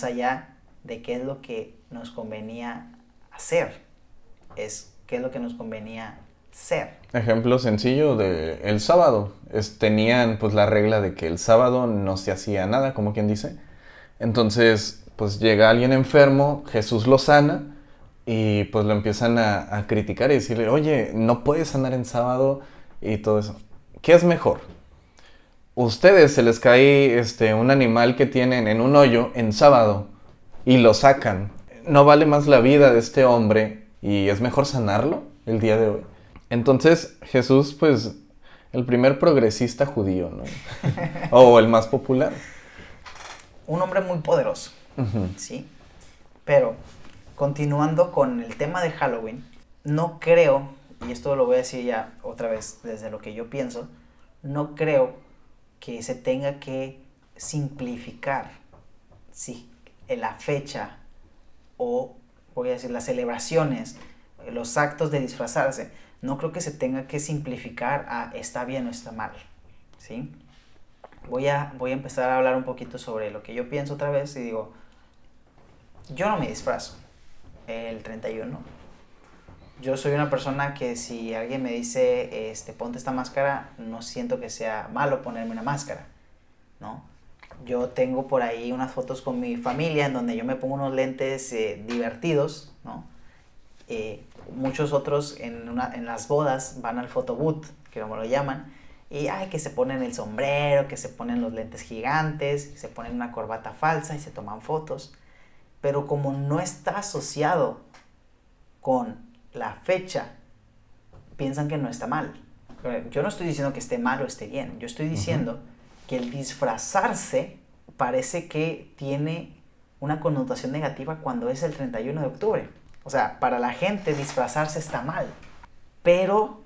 allá de qué es lo que nos convenía hacer, es qué es lo que nos convenía ser. Ejemplo sencillo de el sábado. Tenían pues la regla de que el sábado no se hacía nada, como quien dice. Entonces, pues llega alguien enfermo, Jesús lo sana y pues lo empiezan a criticar y decirle, oye, no puedes sanar en sábado y todo eso. ¿Qué es mejor? Ustedes se les cae un animal que tienen en un hoyo en sábado y lo sacan. ¿No vale más la vida de este hombre y es mejor sanarlo el día de hoy? Entonces Jesús, pues, el primer progresista judío, ¿no? O el más popular. Un hombre muy poderoso, Uh-huh. ¿sí? Pero, continuando con el tema de Halloween, no creo, y esto lo voy a decir ya otra vez desde lo que yo pienso, no creo que se tenga que simplificar la fecha o, voy a decir, las celebraciones, los actos de disfrazarse, no creo que se tenga que simplificar a está bien o está mal, ¿sí? Voy a empezar a hablar un poquito sobre lo que yo pienso otra vez y digo, yo no me disfrazo el 31. Yo soy una persona que si alguien me dice, ponte esta máscara, no siento que sea malo ponerme una máscara, ¿no? Yo tengo por ahí unas fotos con mi familia en donde yo me pongo unos lentes divertidos, ¿no? Muchos otros en las bodas van al photobooth, que como lo llaman, Y que se ponen el sombrero, que se ponen los lentes gigantes, se ponen una corbata falsa y se toman fotos. Pero como no está asociado con la fecha, piensan que no está mal. Yo no estoy diciendo que esté mal o esté bien. Yo estoy diciendo que el disfrazarse parece que tiene una connotación negativa cuando es el 31 de octubre. O sea, para la gente disfrazarse está mal. Pero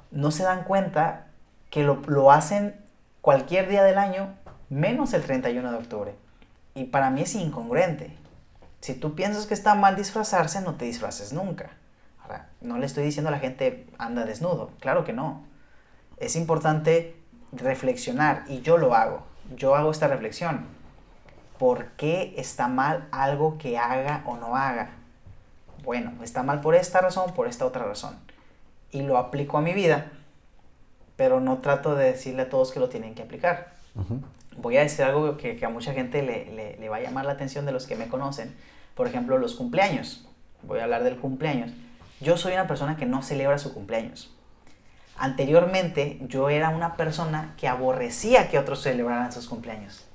no se dan cuenta que lo hacen cualquier día del año, menos el 31 de octubre. Y para mí es incongruente. Si tú piensas que está mal disfrazarse, no te disfraces nunca. Ahora, no le estoy diciendo a la gente anda desnudo, claro que no. Es importante reflexionar y yo lo hago. Yo hago esta reflexión. ¿Por qué está mal algo que haga o no haga? Bueno, está mal por esta razón, por esta otra razón. Y lo aplico a mi vida, pero no trato de decirle a todos que lo tienen que aplicar. Voy a decir algo que a mucha gente le va a llamar la atención de los que me conocen. Por ejemplo, los cumpleaños. Voy a hablar del cumpleaños. Yo soy una persona que no celebra su cumpleaños. Anteriormente, yo era una persona que aborrecía que otros celebraran sus cumpleaños.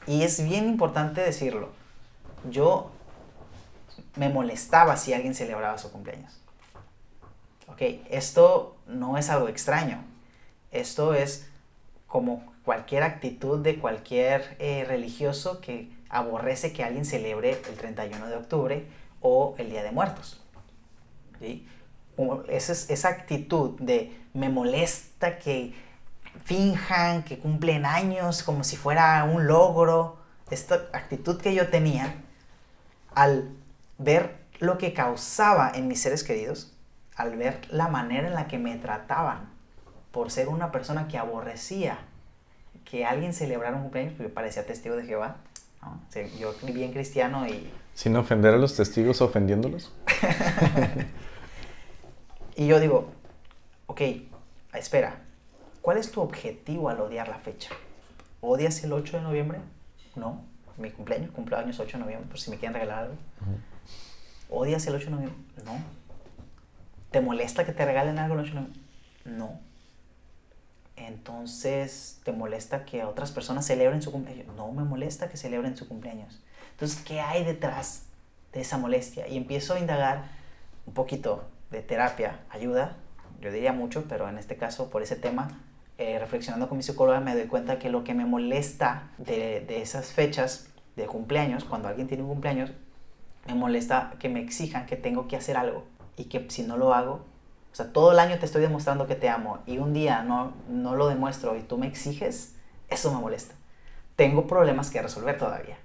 Y es bien importante decirlo. Yo me molestaba si alguien celebraba su cumpleaños. Ok, esto no es algo extraño. Esto es como cualquier actitud de cualquier religioso que aborrece que alguien celebre el 31 de octubre o el Día de Muertos. ¿Sí? Esa actitud de me molesta que finjan que cumplen años como si fuera un logro. Esta actitud que yo tenía al ver lo que causaba en mis seres queridos, al ver la manera en la que me trataban por ser una persona que aborrecía que alguien celebrara un cumpleaños, porque parecía testigo de Jehová, ¿no? O sea, yo bien cristiano y... Sin ofender a los testigos, ofendiéndolos. Y yo digo, ok, espera, ¿cuál es tu objetivo al odiar la fecha? ¿Odias el 8 de noviembre? No, mi cumpleaños, cumpleaños 8 de noviembre, por si me quieren regalar algo. ¿Odias el 8 de noviembre? No. ¿Te molesta que te regalen algo el 8 de noviembre? No. Entonces, ¿te molesta que otras personas celebren su cumpleaños? No me molesta que celebren su cumpleaños. Entonces, ¿qué hay detrás de esa molestia? Y empiezo a indagar un poquito de terapia. Ayuda, yo diría mucho, pero en este caso, por ese tema, reflexionando con mi psicóloga, me doy cuenta que lo que me molesta de esas fechas de cumpleaños, cuando alguien tiene un cumpleaños, me molesta que me exijan que tengo que hacer algo y que si no lo hago, o sea, todo el año te estoy demostrando que te amo y un día no lo demuestro y tú me exiges, eso me molesta. Tengo problemas que resolver todavía.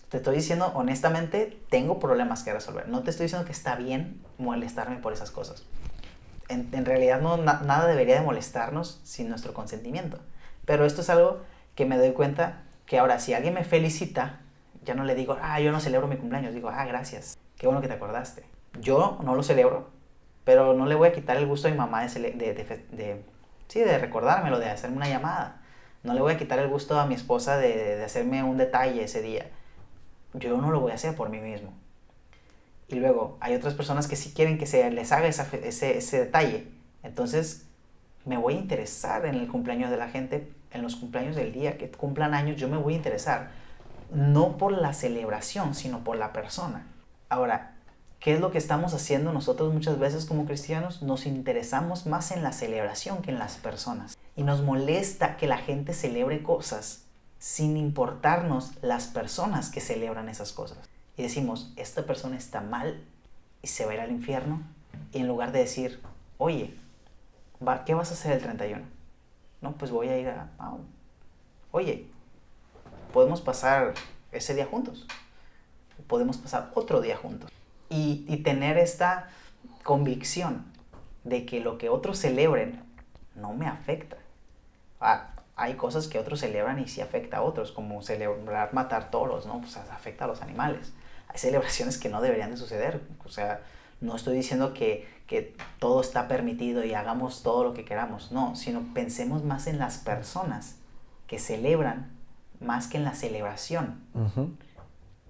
Te estoy diciendo, honestamente, tengo problemas que resolver. No te estoy diciendo que está bien molestarme por esas cosas. En realidad nada debería de molestarnos sin nuestro consentimiento. Pero esto es algo que me doy cuenta que ahora si alguien me felicita, ya no le digo, yo no celebro mi cumpleaños. Digo, gracias, qué bueno que te acordaste. Yo no lo celebro, pero no le voy a quitar el gusto a mi mamá de recordármelo, de hacerme una llamada. No le voy a quitar el gusto a mi esposa de hacerme un detalle ese día. Yo no lo voy a hacer por mí mismo. Y luego, hay otras personas que sí quieren que se les haga ese detalle. Entonces, me voy a interesar en el cumpleaños de la gente, en los cumpleaños del día que cumplan años, yo me voy a interesar. No por la celebración, sino por la persona. Ahora, ¿qué es lo que estamos haciendo nosotros muchas veces como cristianos? Nos interesamos más en la celebración que en las personas. Y nos molesta que la gente celebre cosas sin importarnos las personas que celebran esas cosas. Y decimos, esta persona está mal y se va a ir al infierno. Y en lugar de decir, oye, ¿qué vas a hacer el 31? No, pues voy a ir oye, podemos pasar ese día juntos. Podemos pasar otro día juntos. Y tener esta convicción de que lo que otros celebren no me afecta. Hay cosas que otros celebran y sí afecta a otros, como celebrar matar toros, ¿no? Pues afecta a los animales. Hay celebraciones que no deberían de suceder. O sea, no estoy diciendo que todo está permitido y hagamos todo lo que queramos. No, sino pensemos más en las personas que celebran más que en la celebración.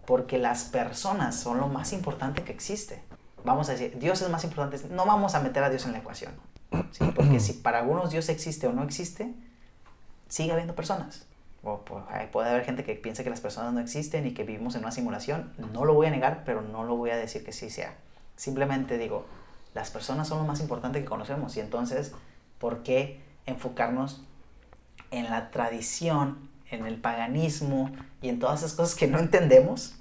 Porque las personas son lo más importante que existe. Vamos a decir, Dios es más importante. No vamos a meter a Dios en la ecuación. ¿sí? Porque si para algunos Dios existe o no existe, sigue habiendo personas. Puede haber gente que piense que las personas no existen y que vivimos en una simulación. No lo voy a negar, pero no lo voy a decir que sí sea. Simplemente digo, las personas son lo más importante que conocemos. Y entonces, ¿por qué enfocarnos en la tradición, en el paganismo y en todas esas cosas que no entendemos?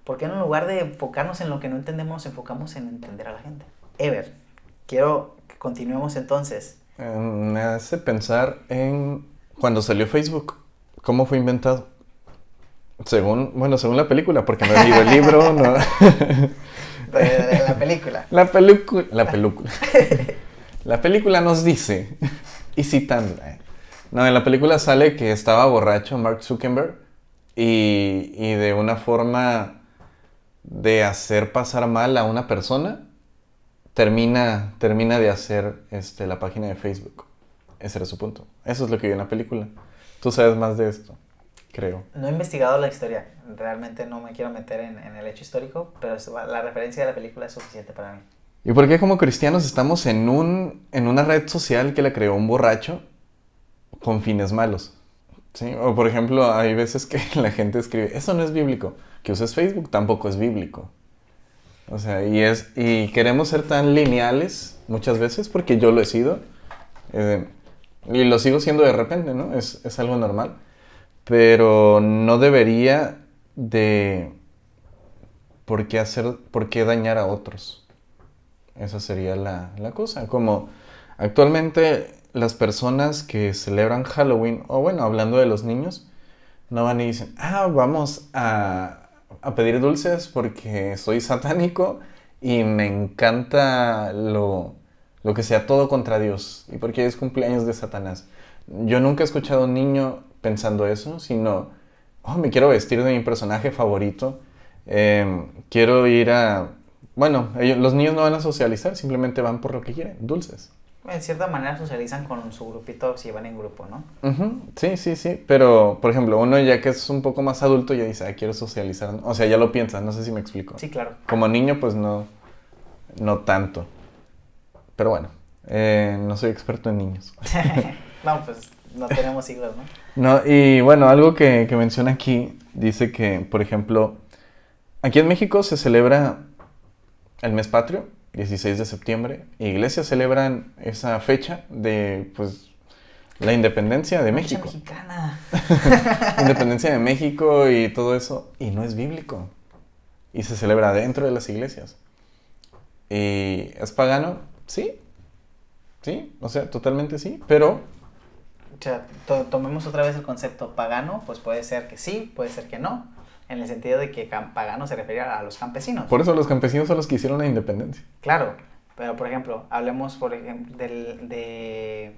¿Por qué en lugar de enfocarnos en lo que no entendemos, nos enfocamos en entender a la gente? Ever, quiero que continuemos entonces. Me hace pensar en cuando salió Facebook. ¿Cómo fue inventado? Según la película, porque no he leído el libro, no. De la película. La película. La película nos dice, y citando, no, en la película sale que estaba borracho Mark Zuckerberg y de una forma de hacer pasar mal a una persona, termina de hacer la página de Facebook. Ese era su punto. Eso es lo que vi en la película. Tú sabes más de esto, creo. No he investigado la historia. Realmente no me quiero meter en el hecho histórico, pero la referencia de la película es suficiente para mí. ¿Y por qué como cristianos estamos en una red social que la creó un borracho con fines malos? ¿Sí? O por ejemplo, hay veces que la gente escribe, eso no es bíblico. Que uses Facebook tampoco es bíblico. O sea, y queremos ser tan lineales muchas veces, porque yo lo he sido. Y lo sigo siendo de repente, ¿no? Es algo normal. Pero no debería de... ¿Por qué dañar a otros? Esa sería la cosa. Como actualmente las personas que celebran Halloween, o bueno, hablando de los niños, no van y dicen, vamos a pedir dulces porque soy satánico y me encanta lo que sea todo contra Dios y porque es cumpleaños de Satanás. Yo nunca he escuchado a un niño pensando eso, sino, me quiero vestir de mi personaje favorito, quiero ir a... Bueno, los niños no van a socializar, simplemente van por lo que quieren, dulces. En cierta manera socializan con su grupito si van en grupo, ¿no? Uh-huh. Sí, pero, por ejemplo, uno ya que es un poco más adulto ya dice, quiero socializar, o sea, ya lo piensa, no sé si me explico. Sí, claro. Como niño, pues no tanto. Pero bueno, no soy experto en niños. No, pues no tenemos hijos, ¿no? No, y bueno, algo que menciona aquí, dice que, por ejemplo, aquí en México se celebra el mes patrio, 16 de septiembre, iglesias celebran esa fecha de, pues, la independencia de México. Mexicana. Independencia de México y todo eso, y no es bíblico. Y se celebra dentro de las iglesias. ¿Y es pagano? Sí, o sea, totalmente sí, pero... O sea, tomemos otra vez el concepto pagano, pues puede ser que sí, puede ser que no, en el sentido de que pagano se refiere a los campesinos. Por eso los campesinos son los que hicieron la independencia. Claro, pero por ejemplo, hablemos por ejemplo de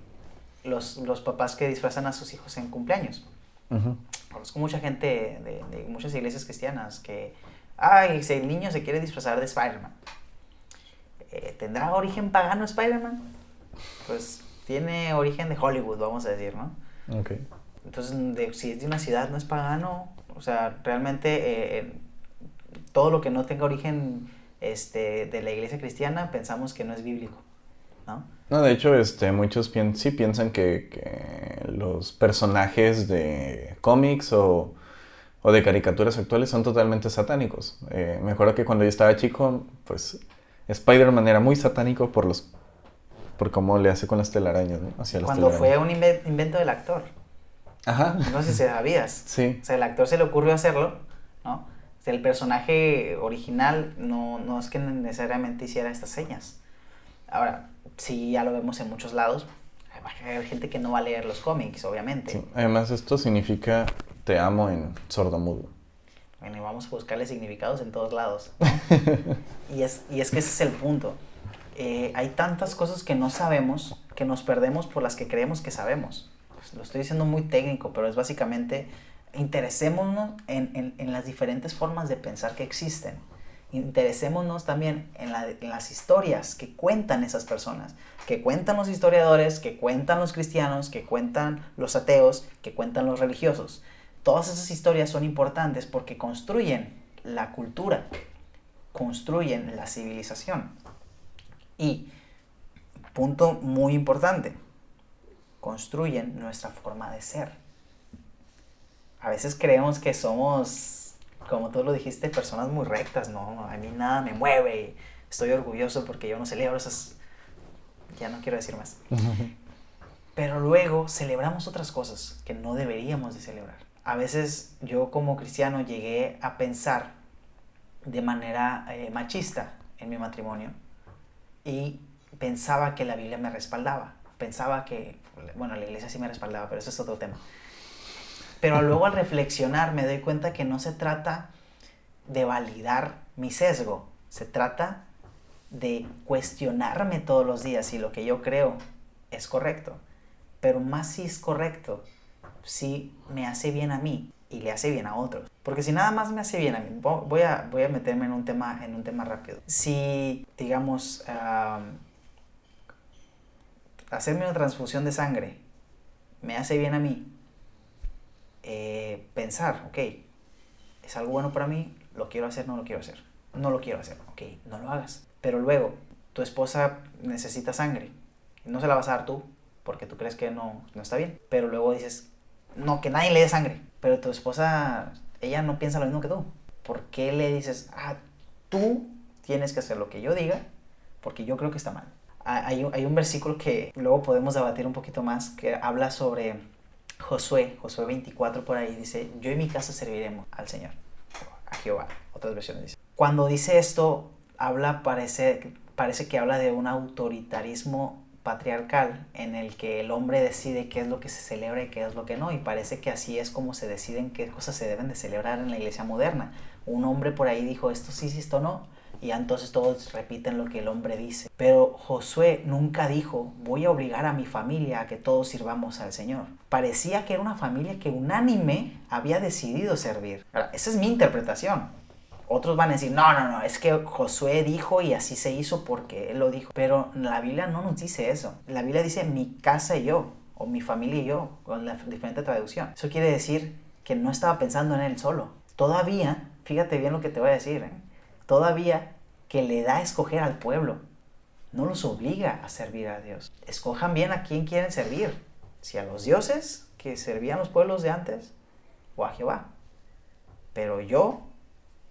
los papás que disfrazan a sus hijos en cumpleaños. Uh-huh. Conozco mucha gente de muchas iglesias cristianas que, si el niño se quiere disfrazar de Spider-Man, ¿tendrá origen pagano Spider-Man? Pues tiene origen de Hollywood, vamos a decir, ¿no? Okay. Entonces, si es de una ciudad, no es pagano. O sea, realmente todo lo que no tenga origen de la iglesia cristiana, pensamos que no es bíblico, ¿no? No, de hecho, muchos piensan que los personajes de cómics o de caricaturas actuales son totalmente satánicos. Me acuerdo que cuando yo estaba chico, pues Spider-Man era muy satánico por cómo le hace con las telarañas, ¿no? Cuando fue un invento del actor. Ajá. No sé si sabías. Sí. O sea, el actor se le ocurrió hacerlo, ¿no? O sea, el personaje original no es que necesariamente hiciera estas señas. Ahora, sí, ya lo vemos en muchos lados. Hay gente que no va a leer los cómics, obviamente. Sí. Además, esto significa te amo en sordomudo. Bueno, y vamos a buscarle significados en todos lados, ¿no? y es que ese es el punto. Hay tantas cosas que no sabemos, que nos perdemos por las que creemos que sabemos. Pues, lo estoy diciendo muy técnico, pero es básicamente interesémonos en las diferentes formas de pensar que existen. Interesémonos también en las historias que cuentan esas personas, que cuentan los historiadores, que cuentan los cristianos, que cuentan los ateos, que cuentan los religiosos. Todas esas historias son importantes porque construyen la cultura, construyen la civilización. Y punto muy importante, construyen nuestra forma de ser. A veces creemos que somos, como tú lo dijiste, personas muy rectas, ¿no? A mí nada me mueve, estoy orgulloso porque yo no celebro esas... Ya no quiero decir más. Pero luego celebramos otras cosas que no deberíamos de celebrar. A veces yo como cristiano llegué a pensar de manera machista en mi matrimonio y pensaba que la Biblia me respaldaba. Pensaba que, bueno, la iglesia sí me respaldaba, pero eso es otro tema. Pero luego al reflexionar me doy cuenta que no se trata de validar mi sesgo, se trata de cuestionarme todos los días si lo que yo creo es correcto. Pero más si es correcto, si me hace bien a mí y le hace bien a otros. Porque si nada más me hace bien a mí, voy a meterme en un tema rápido. Si, digamos, hacerme una transfusión de sangre me hace bien a mí, pensar, ok, es algo bueno para mí, lo quiero hacer, no lo quiero hacer. No lo quiero hacer, ok, no lo hagas. Pero luego, tu esposa necesita sangre, no se la vas a dar tú, porque tú crees que no está bien. Pero luego dices, no, que nadie le dé sangre. Pero tu esposa, ella no piensa lo mismo que tú. ¿Por qué le dices, tú tienes que hacer lo que yo diga, porque yo creo que está mal? Hay un versículo que luego podemos debatir un poquito más, que habla sobre Josué 24 por ahí, dice, yo y mi casa serviremos al Señor, a Jehová. Otras versiones dicen. Cuando dice esto, parece que habla de un autoritarismo patriarcal en el que el hombre decide qué es lo que se celebra y qué es lo que no, y parece que así es como se deciden qué cosas se deben de celebrar en la iglesia moderna. Un hombre por ahí dijo esto sí, esto no, y entonces todos repiten lo que el hombre dice. Pero Josué nunca dijo, voy a obligar a mi familia a que todos sirvamos al Señor. Parecía que era una familia que unánime había decidido servir. Ahora, esa es mi interpretación. Otros van a decir, no, es que Josué dijo y así se hizo porque él lo dijo. Pero la Biblia no nos dice eso. La Biblia dice mi casa y yo, o mi familia y yo, con la diferente traducción. Eso quiere decir que no estaba pensando en él solo. Todavía, fíjate bien lo que te voy a decir, todavía que le da a escoger al pueblo. No los obliga a servir a Dios. Escojan bien a quién quieren servir. Si a los dioses que servían los pueblos de antes, o a Jehová. Pero yo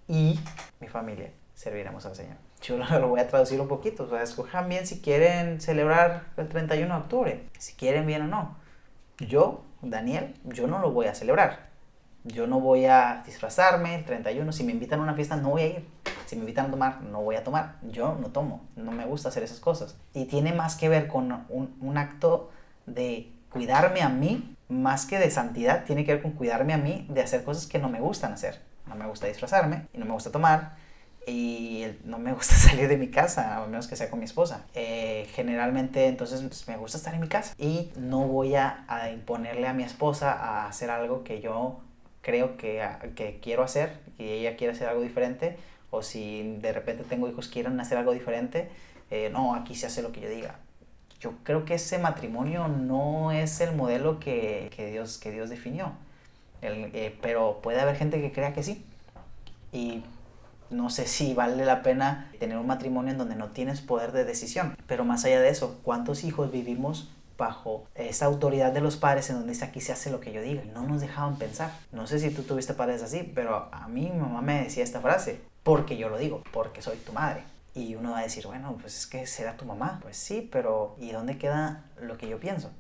y mi familia serviremos al Señor. Yo lo voy a traducir un poquito. O sea, escojan bien si quieren celebrar el 31 de octubre. Si quieren bien o no. Yo, Daniel, yo no lo voy a celebrar. Yo no voy a disfrazarme el 31. Si me invitan a una fiesta, no voy a ir. Si me invitan a tomar, no voy a tomar. Yo no tomo. No me gusta hacer esas cosas. Y tiene más que ver con un acto de cuidarme a mí, más que de santidad. Tiene que ver con cuidarme a mí de hacer cosas que no me gustan hacer. No me gusta disfrazarme, y no me gusta tomar, y no me gusta salir de mi casa, a menos que sea con mi esposa. Generalmente, entonces, pues, me gusta estar en mi casa. Y no voy a imponerle a mi esposa a hacer algo que yo creo que quiero hacer, y ella quiere hacer algo diferente, o si de repente tengo hijos que quieran hacer algo diferente, no, aquí se hace lo que yo diga. Yo creo que ese matrimonio no es el modelo que Dios definió. Pero puede haber gente que crea que sí. Y no sé si vale la pena tener un matrimonio en donde no tienes poder de decisión. Pero más allá de eso, ¿cuántos hijos vivimos bajo esa autoridad de los padres en donde dice aquí se hace lo que yo diga? No nos dejaban pensar. No sé si tú tuviste padres así, pero a mí mi mamá me decía esta frase: porque yo lo digo, porque soy tu madre. Y uno va a decir, bueno, pues es que será tu mamá. Pues sí, pero ¿y dónde queda lo que yo pienso?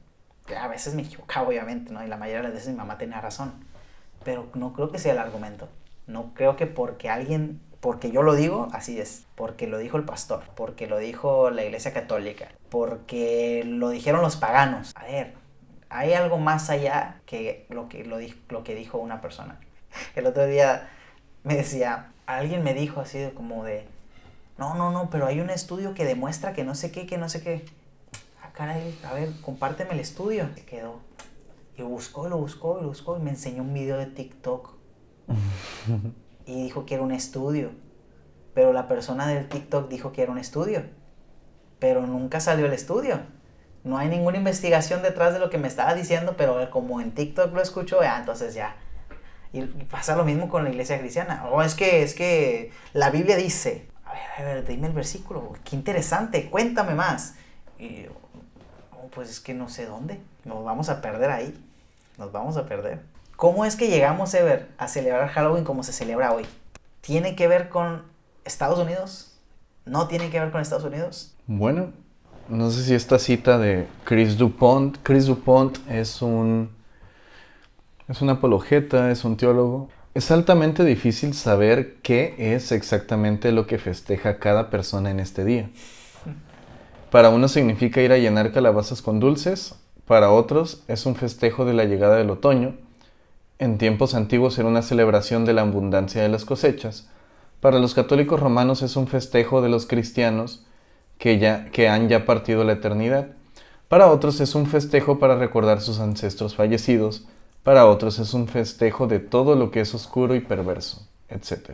A veces me equivocaba, obviamente, ¿no? Y la mayoría de las veces mi mamá tenía razón. Pero no creo que sea el argumento. No creo que porque yo lo digo, así es. Porque lo dijo el pastor, porque lo dijo la iglesia católica, porque lo dijeron los paganos. A ver, hay algo más allá que lo que dijo una persona. El otro día me decía, alguien me dijo así como de, no, pero hay un estudio que demuestra que no sé qué, caray, a ver, compárteme el estudio. Se quedó. Y lo buscó, y me enseñó un video de TikTok. Y dijo que era un estudio. Pero la persona del TikTok dijo que era un estudio. Pero nunca salió el estudio. No hay ninguna investigación detrás de lo que me estaba diciendo, pero como en TikTok lo escucho, entonces ya. Y pasa lo mismo con la iglesia cristiana. Es que la Biblia dice, a ver, dime el versículo. Qué interesante, cuéntame más. Y yo, "No, pues es que no sé dónde. Nos vamos a perder ahí. Nos vamos a perder". ¿Cómo es que llegamos, Ever, a celebrar Halloween como se celebra hoy? ¿Tiene que ver con Estados Unidos? ¿No tiene que ver con Estados Unidos? Bueno, no sé si esta cita de Chris Dupont. Chris Dupont es un apologeta, es un teólogo. Es altamente difícil saber qué es exactamente lo que festeja cada persona en este día. Para unos significa ir a llenar calabazas con dulces, para otros es un festejo de la llegada del otoño. En tiempos antiguos era una celebración de la abundancia de las cosechas. Para los católicos romanos es un festejo de los cristianos que han ya partido la eternidad. Para otros es un festejo para recordar sus ancestros fallecidos. Para otros es un festejo de todo lo que es oscuro y perverso, etc.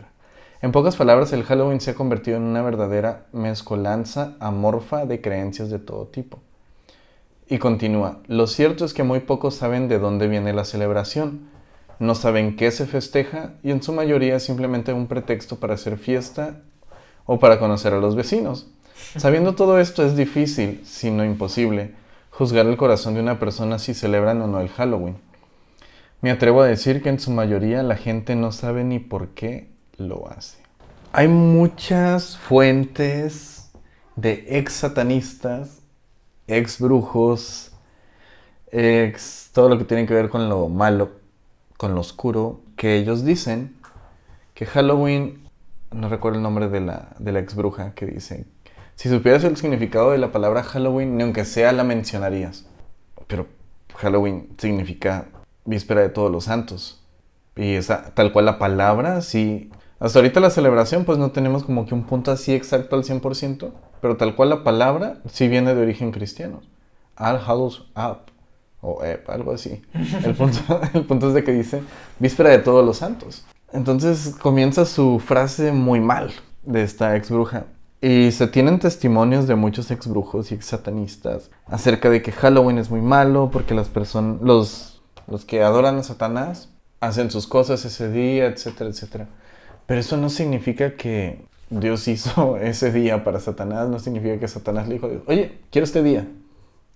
En pocas palabras, el Halloween se ha convertido en una verdadera mezcolanza amorfa de creencias de todo tipo. Y continúa, lo cierto es que muy pocos saben de dónde viene la celebración, no saben qué se festeja y en su mayoría es simplemente un pretexto para hacer fiesta o para conocer a los vecinos. Sabiendo todo esto es difícil, si no imposible, juzgar el corazón de una persona si celebran o no el Halloween. Me atrevo a decir que en su mayoría la gente no sabe ni por qué lo hace. Hay muchas fuentes de ex satanistas, ex brujos, ex todo lo que tiene que ver con lo malo, con lo oscuro, que ellos dicen que Halloween, no recuerdo el nombre de la ex bruja, que dice, si supieras el significado de la palabra Halloween, ni aunque sea la mencionarías. Pero Halloween significa víspera de todos los santos. Y esa, tal cual la palabra, sí. Hasta ahorita la celebración, pues no tenemos como que un punto así exacto al 100%, pero tal cual la palabra sí viene de origen cristiano. All Hallows Up, o algo así. El punto es de que dice víspera de todos los santos. Entonces comienza su frase muy mal de esta ex bruja. Y se tienen testimonios de muchos ex brujos y ex satanistas acerca de que Halloween es muy malo porque las personas, los que adoran a Satanás hacen sus cosas ese día, etcétera, etcétera. Pero eso no significa que Dios hizo ese día para Satanás, no significa que Satanás le dijo a Dios, oye, quiero este día,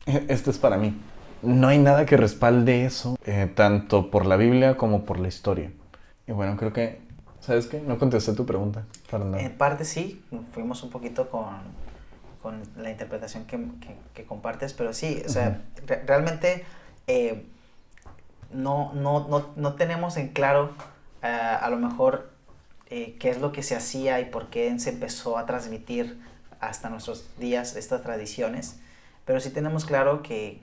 este es para mí. No hay nada que respalde eso, tanto por la Biblia como por la historia. Y bueno, creo que, ¿sabes qué? No contesté tu pregunta, para nada. En parte sí, fuimos un poquito con la interpretación que compartes, pero sí, o sea, realmente no tenemos en claro a lo mejor qué es lo que se hacía y por qué se empezó a transmitir hasta nuestros días estas tradiciones, pero sí tenemos claro que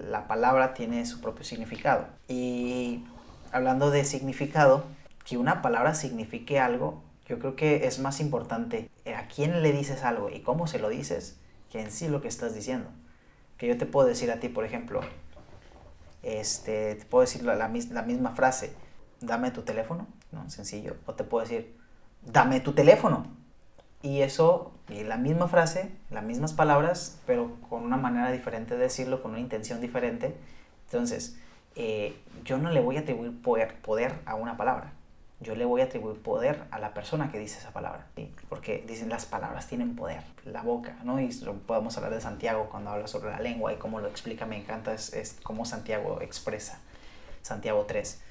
la palabra tiene su propio significado. Y hablando de significado, que una palabra signifique algo, yo creo que es más importante a quién le dices algo y cómo se lo dices que en sí lo que estás diciendo. Que yo te puedo decir a ti, por ejemplo, te puedo decir la misma frase, dame tu teléfono, ¿no? Sencillo. O te puedo decir, dame tu teléfono. Y eso, y la misma frase, las mismas palabras, pero con una manera diferente de decirlo, con una intención diferente. Entonces, yo no le voy a atribuir poder a una palabra. Yo le voy a atribuir poder a la persona que dice esa palabra, ¿sí? Porque dicen las palabras tienen poder, la boca, ¿no? Y podemos hablar de Santiago cuando habla sobre la lengua y cómo lo explica, me encanta, es cómo Santiago expresa, Santiago 3,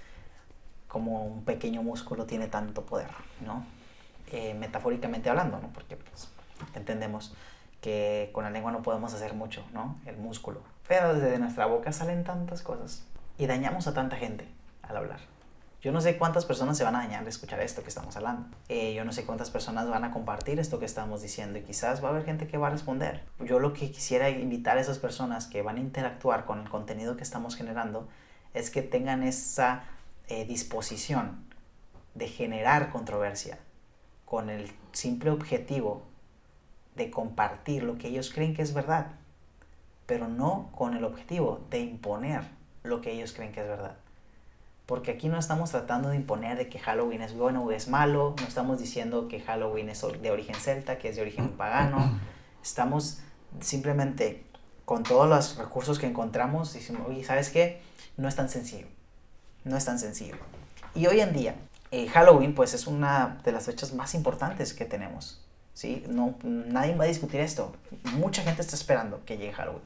como un pequeño músculo tiene tanto poder, ¿no? Metafóricamente hablando, ¿no? Porque pues, entendemos que con la lengua no podemos hacer mucho, ¿no? El músculo. Pero desde nuestra boca salen tantas cosas y dañamos a tanta gente al hablar. Yo no sé cuántas personas se van a dañar de escuchar esto que estamos hablando. Yo no sé cuántas personas van a compartir esto que estamos diciendo y quizás va a haber gente que va a responder. Yo lo que quisiera invitar a esas personas que van a interactuar con el contenido que estamos generando es que tengan esa disposición de generar controversia con el simple objetivo de compartir lo que ellos creen que es verdad, pero no con el objetivo de imponer lo que ellos creen que es verdad. Porque aquí no estamos tratando de imponer de que Halloween es bueno o es malo, no estamos diciendo que Halloween es de origen celta, que es de origen pagano. Estamos simplemente con todos los recursos que encontramos diciendo, oye, ¿sabes qué? No es tan sencillo. No es tan sencillo. Y hoy en día, Halloween pues es una de las fechas más importantes que tenemos, ¿sí? No, nadie va a discutir esto. Mucha gente está esperando que llegue Halloween.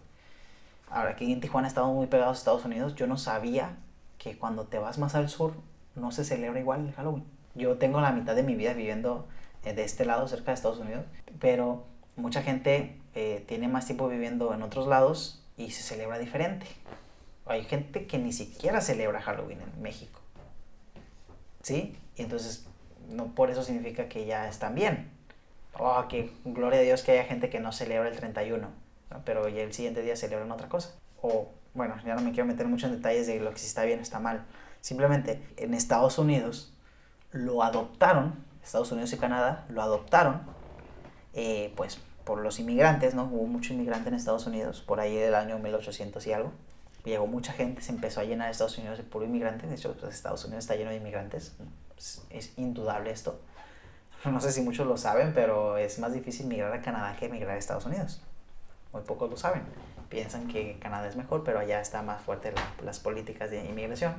Ahora, aquí en Tijuana estamos muy pegados a Estados Unidos. Yo no sabía que cuando te vas más al sur no se celebra igual el Halloween. Yo tengo la mitad de mi vida viviendo de este lado, cerca de Estados Unidos, pero mucha gente tiene más tiempo viviendo en otros lados y se celebra diferente. Hay gente que ni siquiera celebra Halloween en México, ¿sí? Y entonces, no por eso significa que ya están bien. Oh, que gloria a Dios que haya gente que no celebra el 31, ¿no? Pero ya el siguiente día celebran otra cosa. O, bueno, ya no me quiero meter mucho en detalles de lo que si está bien o está mal. Simplemente, en Estados Unidos lo adoptaron, Estados Unidos y Canadá lo adoptaron, pues, por los inmigrantes, ¿no? Hubo mucho inmigrante en Estados Unidos, por ahí del año 1800 y algo. Llegó mucha gente, se empezó a llenar Estados Unidos de puro inmigrante. De hecho, pues, Estados Unidos está lleno de inmigrantes. Es indudable esto. No sé si muchos lo saben, pero es más difícil migrar a Canadá que migrar a Estados Unidos. Muy pocos lo saben. Piensan que Canadá es mejor, pero allá está más fuerte las políticas de inmigración.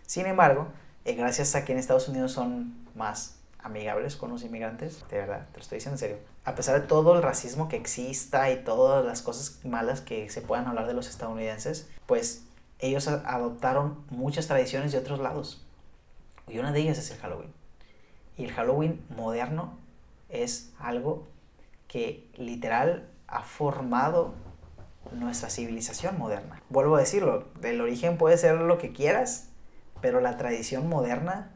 Sin embargo, gracias a que en Estados Unidos son más amigables con los inmigrantes, de verdad, te lo estoy diciendo en serio. A pesar de todo el racismo que exista y todas las cosas malas que se puedan hablar de los estadounidenses, pues ellos adoptaron muchas tradiciones de otros lados. Y una de ellas es el Halloween. Y el Halloween moderno es algo que literal ha formado nuestra civilización moderna. Vuelvo a decirlo, el origen puede ser lo que quieras, pero la tradición moderna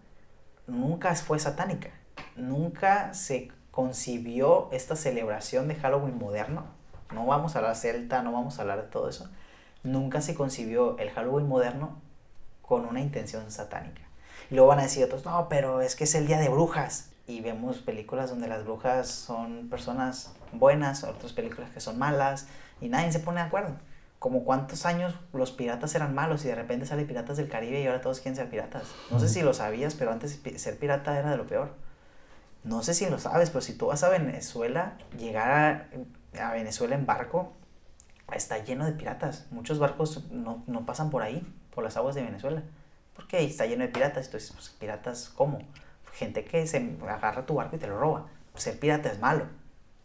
nunca fue satánica. Nunca se concibió esta celebración de Halloween moderno. No vamos a hablar celta, no vamos a hablar de todo eso. Nunca se concibió el Halloween moderno con una intención satánica. Y luego van a decir otros, no, pero es que es el día de brujas. Y vemos películas donde las brujas son personas buenas, otras películas que son malas, y nadie se pone de acuerdo. Como cuántos años los piratas eran malos y de repente sale Piratas del Caribe y ahora todos quieren ser piratas. No sé si lo sabías, pero antes ser pirata era de lo peor. No sé si lo sabes, pero si tú vas a Venezuela, llegar a Venezuela en barco, está lleno de piratas. Muchos barcos no pasan por ahí, por las aguas de Venezuela. Porque ahí está lleno de piratas. Entonces, pues, ¿piratas cómo? Gente que se agarra tu barco y te lo roba. Ser pirata es malo.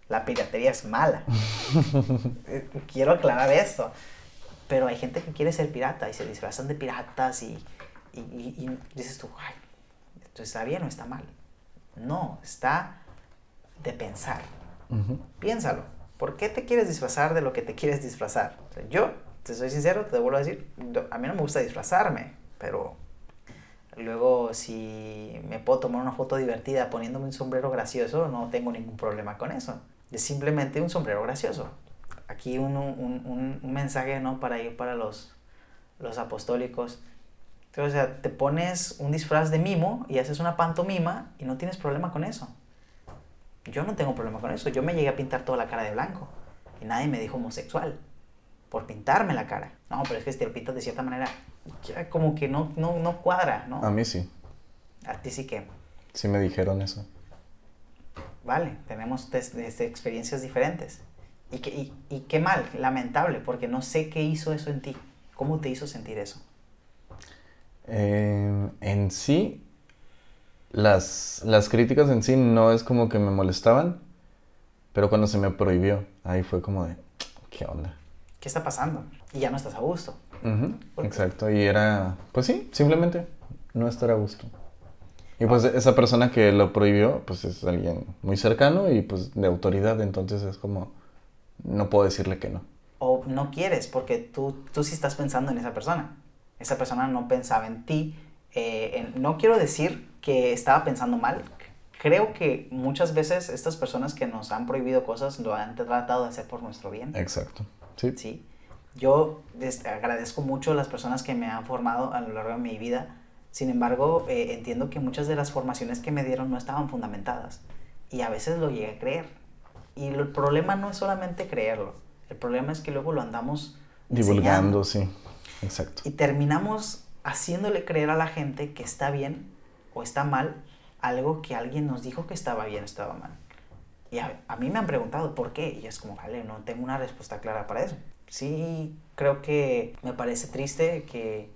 La piratería es mala. Quiero aclarar esto. Pero hay gente que quiere ser pirata y se disfrazan de piratas y dices tú, ay, ¿esto está bien o está mal? No, está de pensar. Piénsalo. ¿Por qué te quieres disfrazar de lo que te quieres disfrazar? O sea, yo, te soy sincero, te vuelvo a decir, a mí no me gusta disfrazarme, pero luego si me puedo tomar una foto divertida poniéndome un sombrero gracioso, no tengo ningún problema con eso. Es simplemente un sombrero gracioso. Aquí un mensaje, ¿no? Para ir para los apostólicos. O sea, te pones un disfraz de mimo y haces una pantomima y no tienes problema con eso. Yo no tengo problema con eso. Yo me llegué a pintar toda la cara de blanco y nadie me dijo homosexual por pintarme la cara. No, pero es que si te lo pintas de cierta manera, ya como que no cuadra, ¿no? A mí sí. A ti sí que. Sí me dijeron eso. Vale, tenemos experiencias diferentes. Y qué mal, lamentable, porque no sé qué hizo eso en ti. ¿Cómo te hizo sentir eso? En sí, las críticas en sí no es como que me molestaban, pero cuando se me prohibió, ahí fue como de, ¿qué onda? ¿Qué está pasando? Y ya no estás a gusto. Exacto, y era, pues sí, simplemente no estar a gusto. Y pues esa persona que lo prohibió, pues es alguien muy cercano y pues de autoridad, entonces es como, no puedo decirle que no. O no quieres, porque tú sí estás pensando en esa persona. Esa persona no pensaba en ti. No quiero decir que estaba pensando mal. Creo que muchas veces estas personas que nos han prohibido cosas lo han tratado de hacer por nuestro bien. Exacto, sí. Sí. Yo agradezco mucho a las personas que me han formado a lo largo de mi vida. Sin embargo, entiendo que muchas de las formaciones que me dieron no estaban fundamentadas. Y a veces lo llegué a creer. Y el problema no es solamente creerlo. El problema es que luego lo andamos divulgando, enseñando. sí. Exacto. Y terminamos haciéndole creer a la gente que está bien o está mal algo que alguien nos dijo que estaba bien o estaba mal. Y a mí me han preguntado por qué. Y es como, vale, no tengo una respuesta clara para eso. Sí, creo que me parece triste que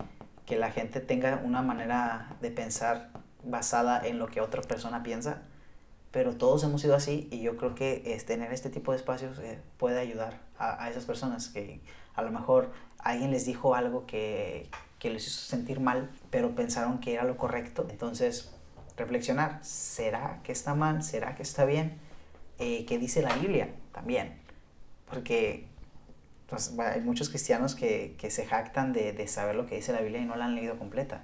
la gente tenga una manera de pensar basada en lo que otra persona piensa, pero todos hemos sido así y yo creo que tener este tipo de espacios puede ayudar a esas personas que a lo mejor alguien les dijo algo que les hizo sentir mal, pero pensaron que era lo correcto. Entonces, reflexionar, ¿será que está mal? ¿Será que está bien? ¿Qué dice la Biblia también? Porque pues, hay muchos cristianos que se jactan de saber lo que dice la Biblia y no la han leído completa.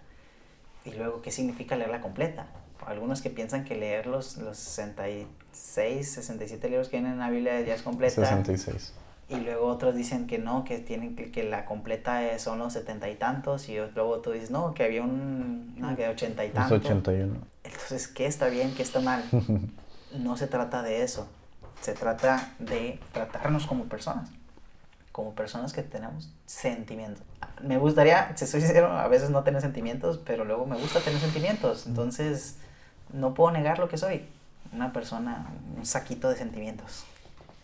Y luego, ¿qué significa leerla completa? Algunos que piensan que leer los 66, 67 libros que vienen en la Biblia ya es completa. 66. Y luego otros dicen que no, que tienen que la completa son los 70 y tantos. Y luego tú dices, no, que había que 80 y tantos. Es 81. Entonces, ¿qué está bien, qué está mal? No se trata de eso. Se trata de tratarnos como personas que tenemos sentimientos. Me gustaría, si soy sincero, a veces no tener sentimientos, pero luego me gusta tener sentimientos. Entonces, no puedo negar lo que soy. Una persona, un saquito de sentimientos.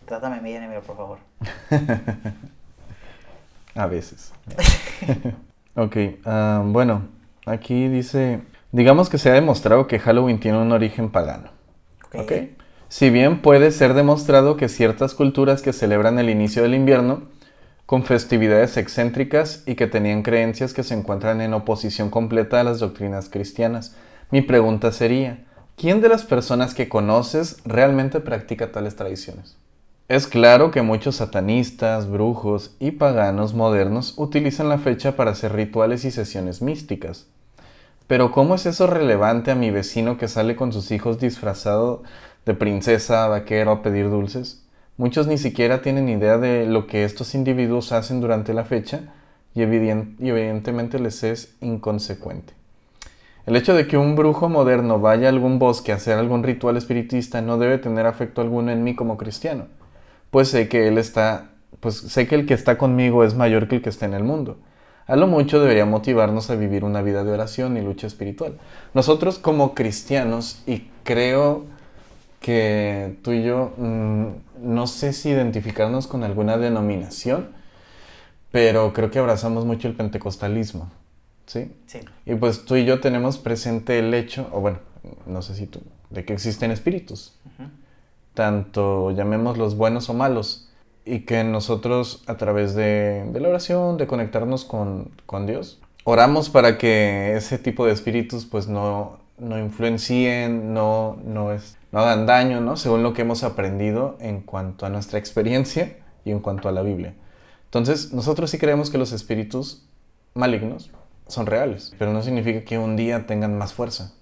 Trátame bien, Emilio, por favor. A veces. Ok, bueno, aquí dice, digamos que se ha demostrado que Halloween tiene un origen pagano. Ok. Si bien puede ser demostrado que ciertas culturas que celebran el inicio del invierno con festividades excéntricas y que tenían creencias que se encuentran en oposición completa a las doctrinas cristianas, mi pregunta sería, ¿quién de las personas que conoces realmente practica tales tradiciones? Es claro que muchos satanistas, brujos y paganos modernos utilizan la fecha para hacer rituales y sesiones místicas. Pero ¿cómo es eso relevante a mi vecino que sale con sus hijos disfrazado de princesa, vaquero a pedir dulces? Muchos ni siquiera tienen idea de lo que estos individuos hacen durante la fecha y evidentemente les es inconsecuente. El hecho de que un brujo moderno vaya a algún bosque a hacer algún ritual espiritista no debe tener afecto alguno en mí como cristiano, pues sé que el que está conmigo es mayor que el que está en el mundo. A lo mucho debería motivarnos a vivir una vida de oración y lucha espiritual. Nosotros como cristianos, y creo que tú y yo, no sé si identificarnos con alguna denominación, pero creo que abrazamos mucho el pentecostalismo, ¿sí? Sí. Y pues tú y yo tenemos presente el hecho, o bueno, no sé si tú, de que existen espíritus, tanto llamémoslos buenos o malos, y que nosotros a través de la oración, de conectarnos con Dios, oramos para que ese tipo de espíritus pues no influencien, no hagan daño, ¿no? Según lo que hemos aprendido en cuanto a nuestra experiencia y en cuanto a la Biblia. Entonces, nosotros sí creemos que los espíritus malignos son reales, pero no significa que un día tengan más fuerza.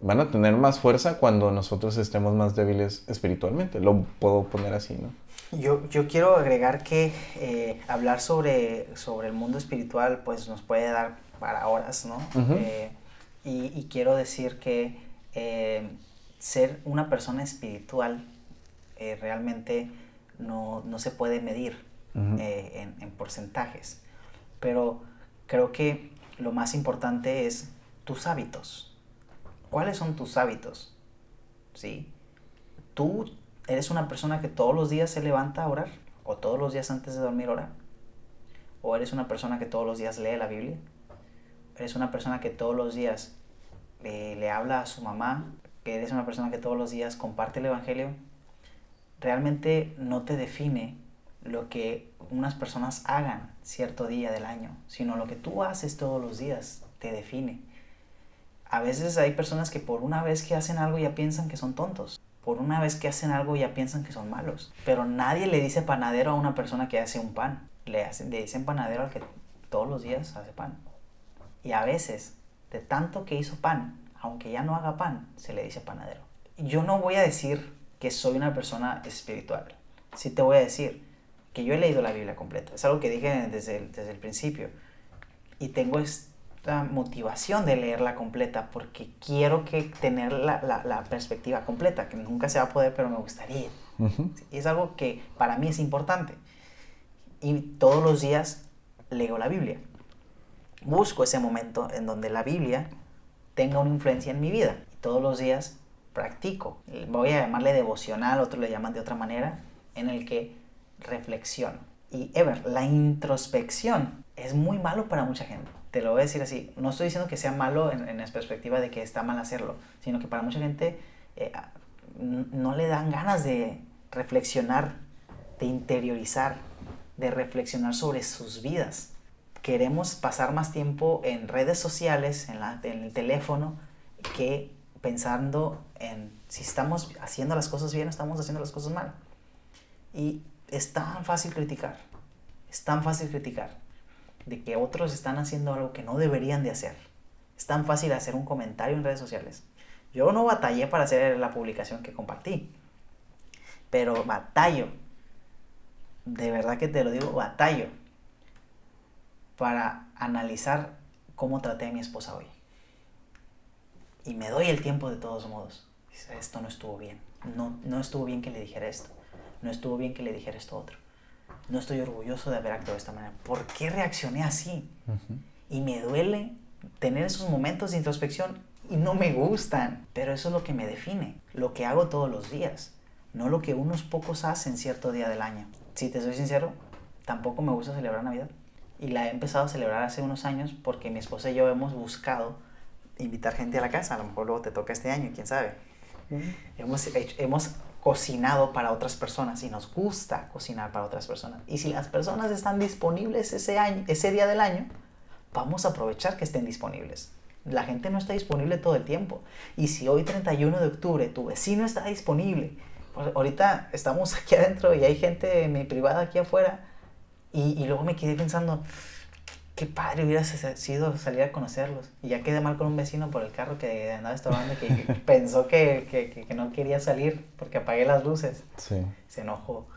Van a tener más fuerza cuando nosotros estemos más débiles espiritualmente. Lo puedo poner así, ¿no? Yo quiero agregar que hablar sobre el mundo espiritual pues nos puede dar para horas, ¿no? Uh-huh. Y quiero decir que ser una persona espiritual realmente no se puede medir Uh-huh. en porcentajes. Pero creo que lo más importante es tus hábitos. ¿Cuáles son tus hábitos? ¿Sí? ¿Tú eres una persona que todos los días se levanta a orar? ¿O todos los días antes de dormir ora? ¿O eres una persona que todos los días lee la Biblia? ¿Eres una persona que todos los días le habla a su mamá? ¿Eres una persona que todos los días comparte el Evangelio? Realmente no te define lo que unas personas hagan cierto día del año, sino lo que tú haces todos los días te define. A veces hay personas que por una vez que hacen algo ya piensan que son tontos. Por una vez que hacen algo ya piensan que son malos. Pero nadie le dice panadero a una persona que hace un pan. Le dicen panadero al que todos los días hace pan. Y a veces, de tanto que hizo pan, aunque ya no haga pan, se le dice panadero. Yo no voy a decir que soy una persona espiritual. Sí te voy a decir que yo he leído la Biblia completa. Es algo que dije desde el principio. Y tengo esta motivación de leerla completa porque quiero tener la perspectiva completa, que nunca se va a poder, pero me gustaría. Uh-huh. Y es algo que para mí es importante. Y todos los días leo la Biblia. Busco ese momento en donde la Biblia tenga una influencia en mi vida. Y todos los días practico. Voy a llamarle devocional, otros le llaman de otra manera, en el que reflexiono. Y la introspección es muy malo para mucha gente. Te lo voy a decir así. No estoy diciendo que sea malo en la perspectiva de que está mal hacerlo, sino que para mucha gente no le dan ganas de reflexionar, de interiorizar, de reflexionar sobre sus vidas. Queremos pasar más tiempo en redes sociales, en el teléfono, que pensando en si estamos haciendo las cosas bien o estamos haciendo las cosas mal. Y es tan fácil criticar, de que otros están haciendo algo que no deberían de hacer. Es tan fácil hacer un comentario en redes sociales. Yo no batallé para hacer la publicación que compartí, pero batallo, de verdad que te lo digo, batallo para analizar cómo traté a mi esposa hoy. Y me doy el tiempo de todos modos. Esto no estuvo bien. No estuvo bien que le dijera esto. No estuvo bien que le dijera esto otro. No estoy orgulloso de haber actuado de esta manera. ¿Por qué reaccioné así? Uh-huh. Y me duele tener esos momentos de introspección y no me gustan. Pero eso es lo que me define. Lo que hago todos los días. No lo que unos pocos hacen cierto día del año. Si te soy sincero, tampoco me gusta celebrar Navidad. Y la he empezado a celebrar hace unos años porque mi esposa y yo hemos buscado invitar gente a la casa. A lo mejor luego te toca este año, quién sabe. Hemos cocinado para otras personas y nos gusta cocinar para otras personas. Y si las personas están disponibles ese día del año, vamos a aprovechar que estén disponibles. La gente no está disponible todo el tiempo. Y si hoy 31 de octubre tu vecino está disponible, pues ahorita estamos aquí adentro y hay gente en mi privada aquí afuera, y luego me quedé pensando, qué padre hubiera sido salir a conocerlos. Y ya quedé mal con un vecino por el carro que andaba estorbando, que pensó que no quería salir porque apagué las luces. Sí. Se enojó.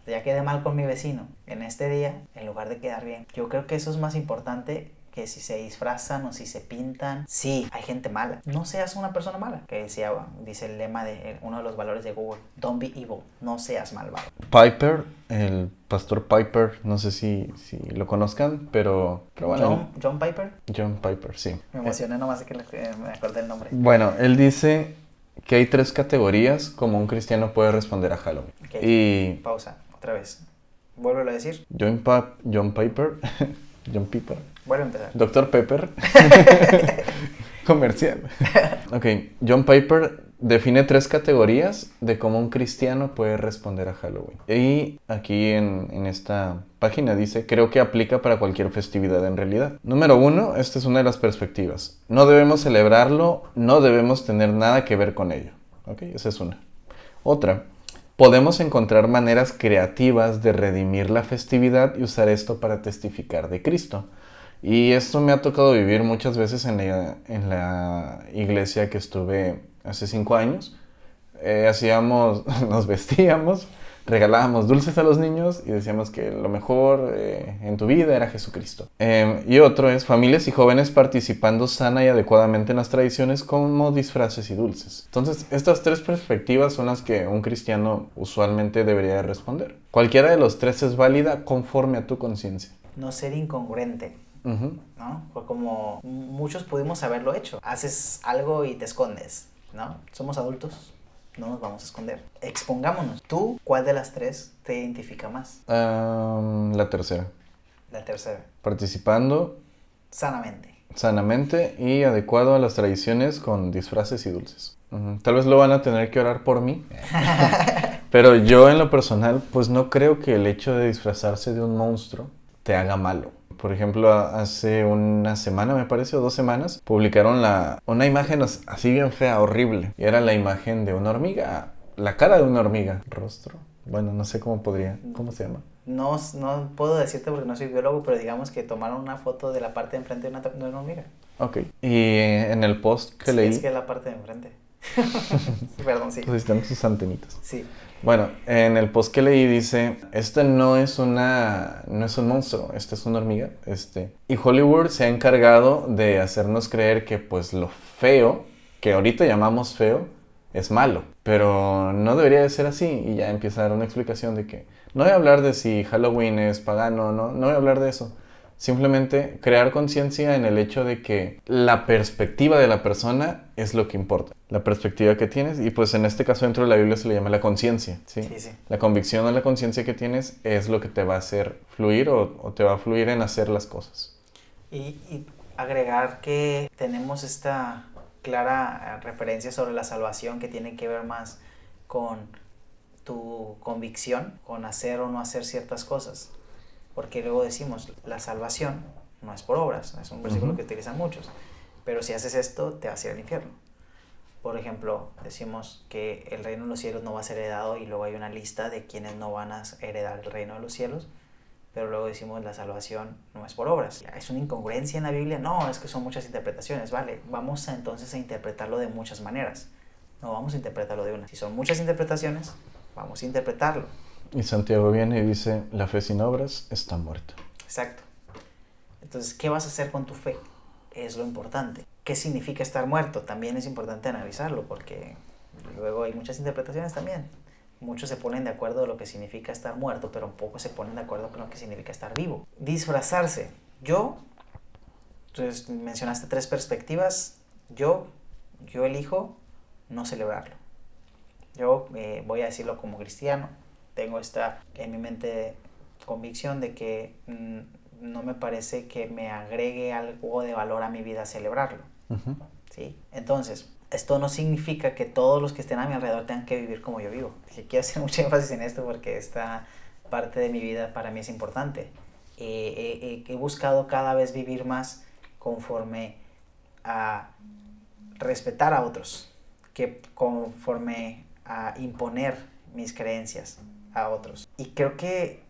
Ya quedé mal con mi vecino en este día, en lugar de quedar bien. Yo creo que eso es más importante que si se disfrazan o si se pintan. Sí, hay gente mala. No seas una persona mala. Que dice el lema de uno de los valores de Google. Don't be evil. No seas malvado. Piper, el pastor Piper, no sé si lo conozcan, pero bueno. John Piper. John Piper, sí. Me emocioné nomás de que me acordé el nombre. Bueno, él dice que hay 3 categorías como un cristiano puede responder a Halloween. Okay. Y pausa, otra vez. Vuélvelo a decir. John Piper. John Piper. Vuelve a empezar. Dr. Pepper. Comercial. Ok, John Piper define 3 categorías de cómo un cristiano puede responder a Halloween. Y aquí en esta página dice, creo que aplica para cualquier festividad en realidad. Número 1, esta es una de las perspectivas. No debemos celebrarlo, no debemos tener nada que ver con ello. Ok, esa es una. Otra, podemos encontrar maneras creativas de redimir la festividad y usar esto para testificar de Cristo. Y esto me ha tocado vivir muchas veces en la iglesia que estuve hace 5 años. Nos vestíamos, regalábamos dulces a los niños y decíamos que lo mejor en tu vida era Jesucristo. Y otro es familias y jóvenes participando sana y adecuadamente en las tradiciones como disfraces y dulces. Entonces, estas 3 perspectivas son las que un cristiano usualmente debería de responder. Cualquiera de los 3 es válida conforme a tu conciencia. No ser incongruente. Uh-huh. ¿No? Fue como muchos pudimos haberlo hecho. Haces algo y te escondes, ¿no? Somos adultos, no nos vamos a esconder. Expongámonos. ¿Tú cuál de las 3 te identifica más? La tercera. La tercera. Participando sanamente y adecuado a las tradiciones con disfraces y dulces. Uh-huh. Tal vez lo van a tener que orar por mí. Pero yo en lo personal, pues no creo que el hecho de disfrazarse de un monstruo te haga malo. Por ejemplo, hace una semana, me parece, o 2 semanas, publicaron una imagen así bien fea, horrible. Y era la imagen de una hormiga, la cara de una hormiga. Rostro. Bueno, no sé cómo se llama. No puedo decirte porque no soy biólogo, pero digamos que tomaron una foto de la parte de enfrente de una hormiga. Ok. Y en el post que leí... es que es la parte de enfrente. Perdón, sí. Pues están sus antenitas. Sí. Bueno, en el post que leí dice, no es un monstruo, esta es una hormiga. Y Hollywood se ha encargado de hacernos creer que pues lo feo, que ahorita llamamos feo, es malo. Pero no debería de ser así. Y ya empieza a dar una explicación de que no voy a hablar de si Halloween es pagano, no voy a hablar de eso. Simplemente crear conciencia en el hecho de que la perspectiva de la persona es lo que importa. La perspectiva que tienes, y pues en este caso dentro de la Biblia se le llama la conciencia, ¿sí? Sí. La convicción o la conciencia que tienes es lo que te va a hacer fluir o te va a fluir en hacer las cosas. Y agregar que tenemos esta clara referencia sobre la salvación que tiene que ver más con tu convicción, con hacer o no hacer ciertas cosas. Porque luego decimos, la salvación no es por obras, es un versículo que utilizan muchos, pero si haces esto, te vas a ir al infierno. Por ejemplo, decimos que el reino de los cielos no va a ser heredado y luego hay una lista de quienes no van a heredar el reino de los cielos, pero luego decimos la salvación no es por obras. ¿Es una incongruencia en la Biblia? No, es que son muchas interpretaciones, vale, vamos entonces a interpretarlo de muchas maneras, no vamos a interpretarlo de una. Si son muchas interpretaciones, vamos a interpretarlo. Y Santiago viene y dice, la fe sin obras está muerta. Exacto. Entonces, ¿qué vas a hacer con tu fe? Es lo importante. ¿Qué significa estar muerto? También es importante analizarlo, porque luego hay muchas interpretaciones también. Muchos se ponen de acuerdo de lo que significa estar muerto, pero pocos se ponen de acuerdo con lo que significa estar vivo. Disfrazarse. Entonces mencionaste 3 perspectivas. Yo elijo no celebrarlo. Yo voy a decirlo como cristiano. Tengo en mi mente convicción de que no me parece que me agregue algo de valor a mi vida celebrarlo. ¿Sí? Entonces, esto no significa que todos los que estén a mi alrededor tengan que vivir como yo vivo. Quiero hacer mucho énfasis en esto porque esta parte de mi vida para mí es importante. He buscado cada vez vivir más conforme a respetar a otros, que conforme a imponer mis creencias a otros. Y creo que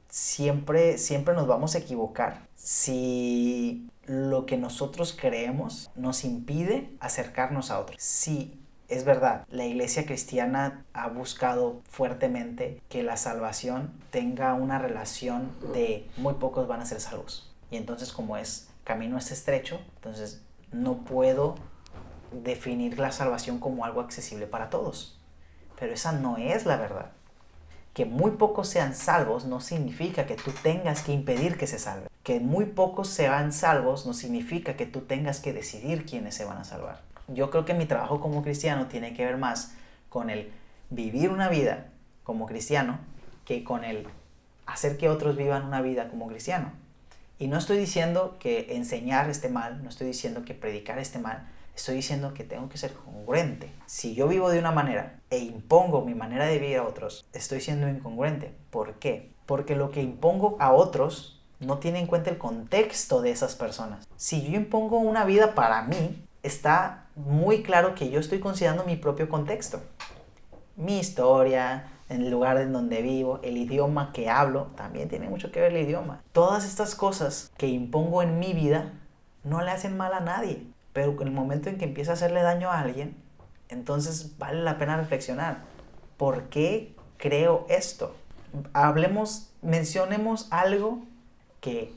siempre nos vamos a equivocar si lo que nosotros creemos nos impide acercarnos a otros. Sí, es verdad, la iglesia cristiana ha buscado fuertemente que la salvación tenga una relación de muy pocos van a ser salvos. Y entonces, como camino es estrecho, entonces no puedo definir la salvación como algo accesible para todos. Pero esa no es la verdad. Que muy pocos sean salvos no significa que tú tengas que impedir que se salven. Que muy pocos sean salvos no significa que tú tengas que decidir quiénes se van a salvar. Yo creo que mi trabajo como cristiano tiene que ver más con el vivir una vida como cristiano que con el hacer que otros vivan una vida como cristiano. Y no estoy diciendo que enseñar esté mal, no estoy diciendo que predicar esté mal, estoy diciendo que tengo que ser congruente. Si yo vivo de una manera e impongo mi manera de vivir a otros, estoy siendo incongruente. ¿Por qué? Porque lo que impongo a otros no tiene en cuenta el contexto de esas personas. Si yo impongo una vida para mí, está muy claro que yo estoy considerando mi propio contexto. Mi historia, el lugar en donde vivo, el idioma que hablo, también tiene mucho que ver el idioma. Todas estas cosas que impongo en mi vida no le hacen mal a nadie. Pero en el momento en que empieza a hacerle daño a alguien, entonces vale la pena reflexionar. ¿Por qué creo esto? Mencionemos algo que,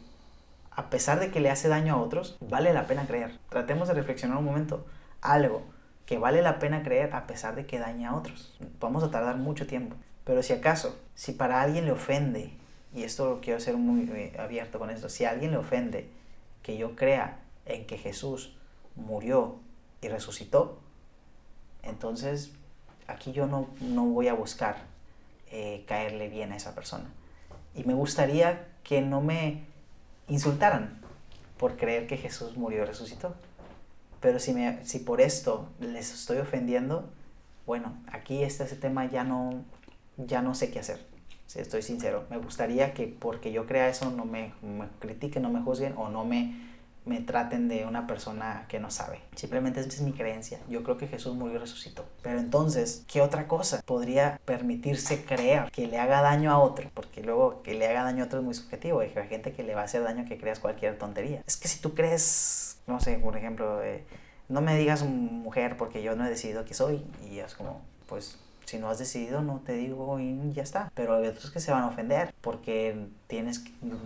a pesar de que le hace daño a otros, vale la pena creer. Tratemos de reflexionar un momento. Algo que vale la pena creer a pesar de que daña a otros. Vamos a tardar mucho tiempo. Pero si para alguien le ofende, y esto lo quiero ser muy abierto con esto, si a alguien le ofende que yo crea en que Jesús murió y resucitó, entonces aquí yo no voy a buscar caerle bien a esa persona. Y me gustaría que no me insultaran por creer que Jesús murió y resucitó. Pero si por esto les estoy ofendiendo, bueno, aquí ese tema ya no sé qué hacer. Si estoy sincero, me gustaría que porque yo crea eso no me critiquen, no me juzguen o no me traten de una persona que no sabe. Simplemente esa es mi creencia. Yo creo que Jesús murió y resucitó. Pero entonces, ¿qué otra cosa podría permitirse creer que le haga daño a otro? Porque luego que le haga daño a otro es muy subjetivo. Hay gente que le va a hacer daño que creas cualquier tontería. Es que si tú crees, no sé, por ejemplo, no me digas mujer porque yo no he decidido qué soy. Y es como, pues, si no has decidido, no te digo y ya está. Pero hay otros que se van a ofender porque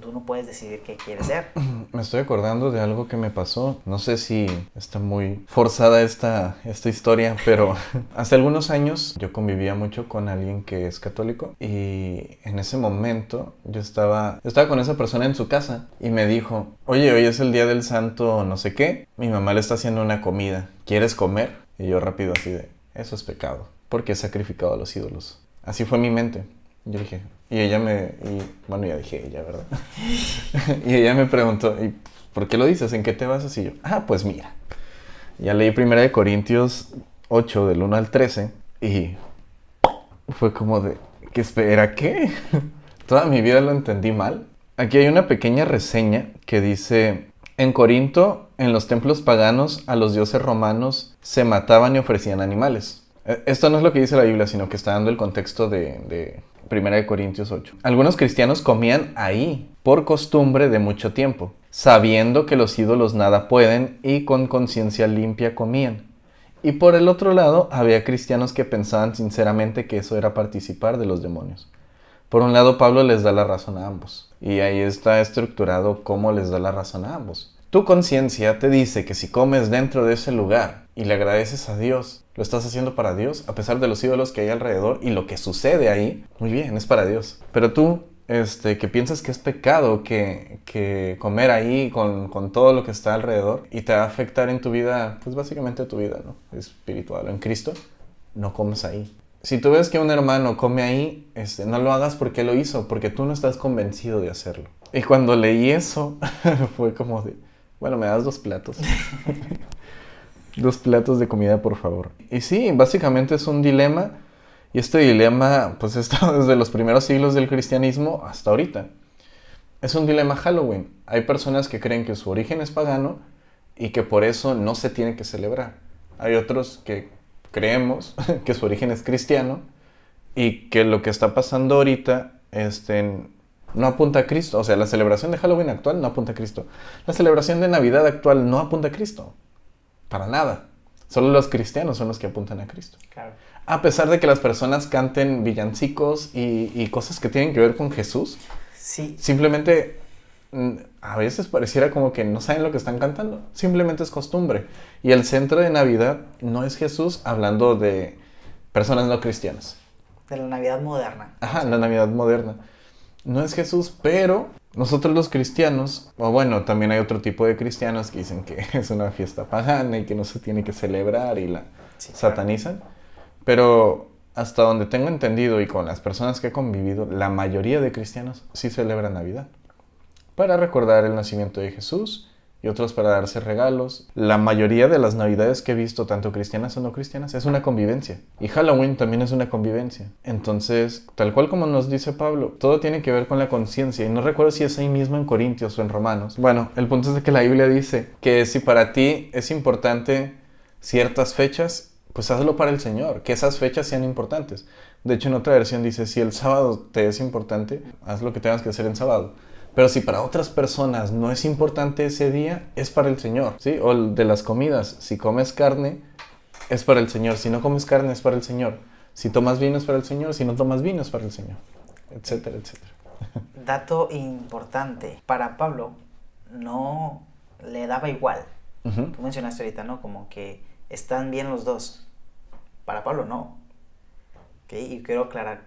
tú no puedes decidir qué quieres ser. Me estoy acordando de algo que me pasó. No sé si está muy forzada esta historia, pero hace algunos años yo convivía mucho con alguien que es católico y en ese momento yo estaba con esa persona en su casa y me dijo, oye, hoy es el día del santo no sé qué, mi mamá le está haciendo una comida, ¿quieres comer? Y yo rápido así de, eso es pecado, porque he sacrificado a los ídolos. Así fue mi mente. Yo dije, bueno, ya dije ella, ¿verdad? Y ella me preguntó, ¿y por qué lo dices? ¿En qué te basas? Y yo, pues mira, ya leí 1 Corintios 8, del 1 al 13, y fue como de, ¿qué espera qué? Toda mi vida lo entendí mal. Aquí hay una pequeña reseña que dice, en Corinto, en los templos paganos, a los dioses romanos se mataban y ofrecían animales. Esto no es lo que dice la Biblia, sino que está dando el contexto de 1 Corintios 8. Algunos cristianos comían ahí, por costumbre de mucho tiempo, sabiendo que los ídolos nada pueden y con conciencia limpia comían. Y por el otro lado, había cristianos que pensaban sinceramente que eso era participar de los demonios. Por un lado, Pablo les da la razón a ambos. Y ahí está estructurado cómo les da la razón a ambos. Tu conciencia te dice que si comes dentro de ese lugar y le agradeces a Dios, lo estás haciendo para Dios, a pesar de los ídolos que hay alrededor y lo que sucede ahí, muy bien, es para Dios. Pero tú, que piensas que es pecado que comer ahí con todo lo que está alrededor y te va a afectar en tu vida, pues básicamente tu vida, ¿no? Espiritual o en Cristo, no comes ahí. Si tú ves que un hermano come ahí, no lo hagas porque lo hizo, porque tú no estás convencido de hacerlo. Y cuando leí eso, fue como de, bueno, me das 2 platos. 2 platos de comida, por favor. Y sí, básicamente es un dilema, y este dilema, pues está desde los primeros siglos del cristianismo hasta ahorita. Es un dilema Halloween. Hay personas que creen que su origen es pagano y que por eso no se tiene que celebrar. Hay otros que creemos que su origen es cristiano y que lo que está pasando ahorita no apunta a Cristo. O sea, la celebración de Halloween actual no apunta a Cristo. La celebración de Navidad actual no apunta a Cristo. Para nada. Solo los cristianos son los que apuntan a Cristo. Claro. A pesar de que las personas canten villancicos y cosas que tienen que ver con Jesús, Sí. simplemente a veces pareciera como que no saben lo que están cantando. Simplemente es costumbre. Y el centro de Navidad no es Jesús, hablando de personas no cristianas. De la Navidad moderna. Ajá, la Navidad moderna. No es Jesús, pero nosotros los cristianos, o bueno, también hay otro tipo de cristianos que dicen que es una fiesta pagana y que no se tiene que celebrar y la satanizan. Pero hasta donde tengo entendido y con las personas que he convivido, la mayoría de cristianos sí celebran Navidad. Para recordar el nacimiento de Jesús y otros para darse regalos. La mayoría de las navidades que he visto, tanto cristianas o no cristianas, es una convivencia. Y Halloween también es una convivencia. Entonces, tal cual como nos dice Pablo, todo tiene que ver con la conciencia. Y no recuerdo si es ahí mismo en Corintios o en Romanos. Bueno, el punto es de que la Biblia dice que si para ti es importante ciertas fechas, pues hazlo para el Señor, que esas fechas sean importantes. De hecho, en otra versión dice, si el sábado te es importante, haz lo que tengas que hacer en sábado. Pero si para otras personas no es importante ese día, es para el Señor, ¿sí? O de las comidas, si comes carne, es para el Señor. Si no comes carne, es para el Señor. Si tomas vino, es para el Señor. Si no tomas vino, es para el Señor. Etcétera, etcétera. Dato importante. Para Pablo, no le daba igual. Uh-huh. Tú mencionaste ahorita, ¿no? Como que están bien los dos. Para Pablo, no. ¿Okay? Y quiero aclarar,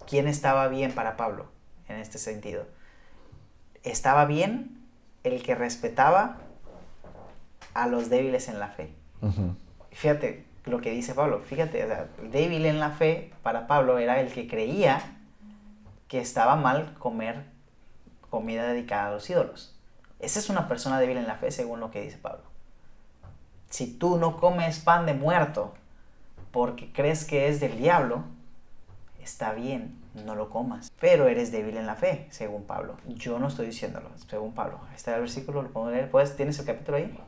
¿quién estaba bien para Pablo en este sentido? Estaba bien el que respetaba a los débiles en la fe. Uh-huh. Fíjate lo que dice Pablo. Fíjate, o sea, el débil en la fe para Pablo era el que creía que estaba mal comer comida dedicada a los ídolos. Esa es una persona débil en la fe, según lo que dice Pablo. Si tú no comes pan de muerto porque crees que es del diablo, está bien, no lo comas. Pero eres débil en la fe, según Pablo. Yo no estoy diciéndolo, según Pablo. Ahí está el versículo, lo puedo leer. ¿Tienes el capítulo ahí?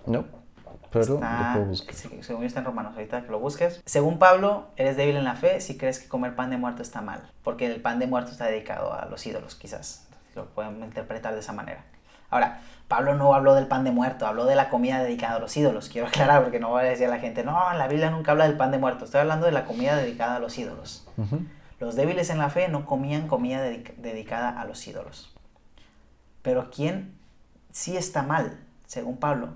No, pero lo puedo buscar. Según yo está en Romanos, ahorita que lo busques. Según Pablo, eres débil en la fe si crees que comer pan de muerto está mal. Porque el pan de muerto está dedicado a los ídolos, quizás. Lo pueden interpretar de esa manera. Ahora, Pablo no habló del pan de muerto, habló de la comida dedicada a los ídolos. Quiero aclarar porque no va a decir a la gente, no, en la Biblia nunca habla del pan de muerto. Estoy hablando de la comida dedicada a los ídolos. Uh-huh. Los débiles en la fe no comían comida dedicada a los ídolos. Pero ¿quién sí está mal, según Pablo?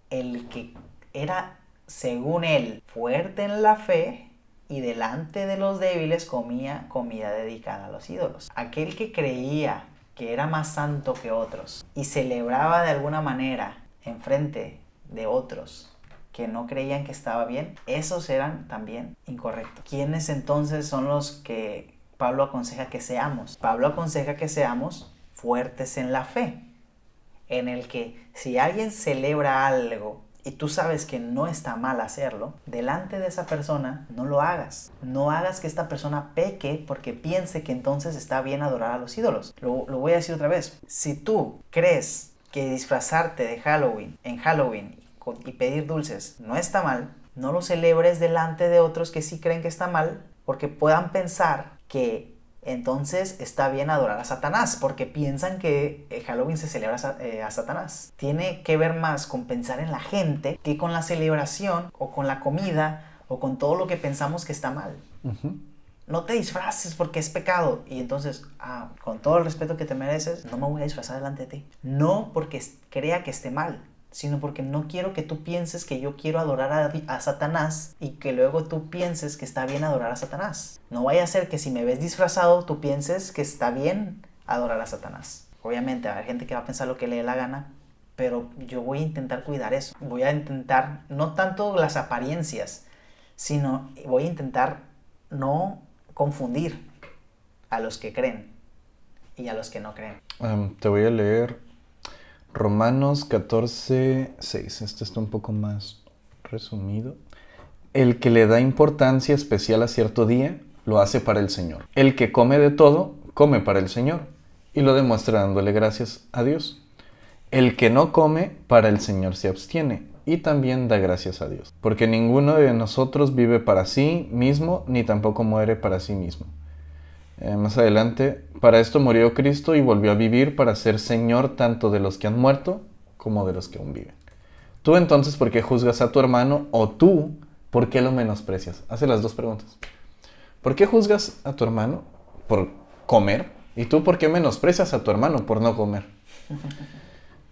El que era, según él, fuerte en la fe y delante de los débiles comía comida dedicada a los ídolos. Aquel que creía que era más santo que otros y celebraba de alguna manera enfrente de otros que no creían que estaba bien, esos eran también incorrectos. ¿Quiénes entonces son los que Pablo aconseja que seamos? Pablo aconseja que seamos fuertes en la fe, en el que si alguien celebra algo y tú sabes que no está mal hacerlo, delante de esa persona no lo hagas. No hagas que esta persona peque porque piense que entonces está bien adorar a los ídolos. Lo voy a decir otra vez. Si tú crees que disfrazarte de Halloween en Halloween y pedir dulces no está mal, no lo celebres delante de otros que sí creen que está mal, porque puedan pensar que entonces está bien adorar a Satanás, porque piensan que Halloween se celebra a Satanás. Tiene que ver más con pensar en la gente que con la celebración o con la comida o con todo lo que pensamos que está mal. Ujú. No te disfraces porque es pecado. Y entonces, con todo el respeto que te mereces, no me voy a disfrazar delante de ti. No porque crea que esté mal, sino porque no quiero que tú pienses que yo quiero adorar a Satanás y que luego tú pienses que está bien adorar a Satanás. No vaya a ser que si me ves disfrazado, tú pienses que está bien adorar a Satanás. Obviamente, va a haber gente que va a pensar lo que le dé la gana, pero yo voy a intentar cuidar eso. Voy a intentar, no tanto las apariencias, sino voy a intentar no confundir a los que creen y a los que no creen. Te voy a leer Romanos 14:6. Este está un poco más resumido. El que le da importancia especial a cierto día, lo hace para el Señor. El que come de todo, come para el Señor, y lo demuestra dándole gracias a Dios. El que no come, para el Señor se abstiene, y también da gracias a Dios. Porque ninguno de nosotros vive para sí mismo, ni tampoco muere para sí mismo. Más adelante, para esto murió Cristo y volvió a vivir para ser Señor tanto de los que han muerto como de los que aún viven. Tú entonces, ¿por qué juzgas a tu hermano? O tú, ¿por qué lo menosprecias? Hace las dos preguntas. ¿Por qué juzgas a tu hermano? Por comer. ¿Y tú por qué menosprecias a tu hermano? Por no comer.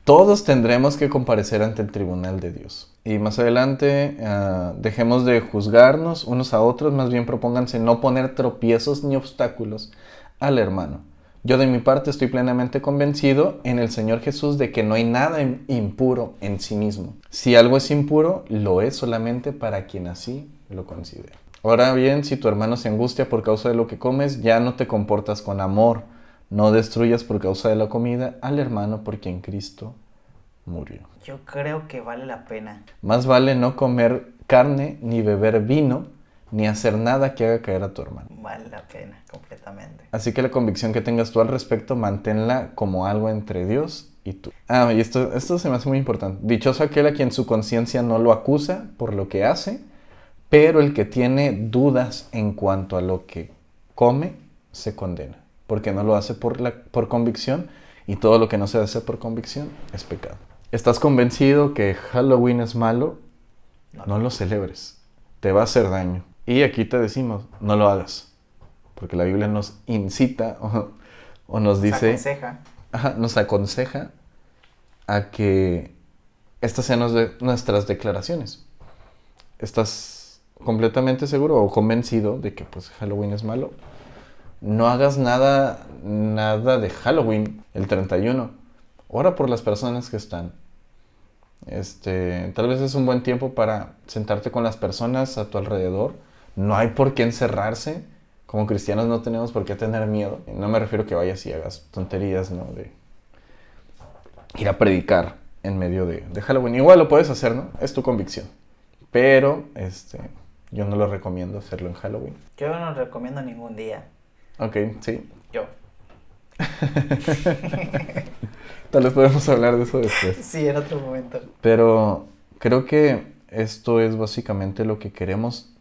Todos tendremos que comparecer ante el tribunal de Dios. Y más adelante, dejemos de juzgarnos unos a otros, más bien propónganse no poner tropiezos ni obstáculos al hermano. Yo de mi parte estoy plenamente convencido en el Señor Jesús de que no hay nada impuro en sí mismo. Si algo es impuro, lo es solamente para quien así lo considera. Ahora bien, si tu hermano se angustia por causa de lo que comes, ya no te comportas con amor. No destruyas por causa de la comida al hermano por quien Cristo murió. Yo creo que vale la pena. Más vale no comer carne, ni beber vino, ni hacer nada que haga caer a tu hermano. Vale la pena, completamente. Así que la convicción que tengas tú al respecto, manténla como algo entre Dios y tú. Y esto se me hace muy importante. Dichoso aquel a quien su conciencia no lo acusa por lo que hace, pero el que tiene dudas en cuanto a lo que come, se condena. Porque no lo hace por convicción, y todo lo que no se hace por convicción es pecado. ¿Estás convencido que Halloween es malo? No lo celebres. Te va a hacer daño. Y aquí te decimos, no lo hagas. Porque la Biblia nos incita o nos dice... Nos aconseja a que estas sean nuestras declaraciones. ¿Estás completamente seguro o convencido de que pues Halloween es malo? No hagas nada de Halloween el 31. Ora por las personas que están. Tal vez es un buen tiempo para sentarte con las personas a tu alrededor. No hay por qué encerrarse. Como cristianos no tenemos por qué tener miedo. No me refiero a que vayas y hagas tonterías, ¿no? De ir a predicar en medio de Halloween. Igual lo puedes hacer, ¿no? Es tu convicción. Pero, yo no lo recomiendo hacerlo en Halloween. Yo no recomiendo ningún día. Ok, sí. Yo. Tal vez podemos hablar de eso después. Sí, en otro momento. Pero creo que esto es básicamente lo que queremos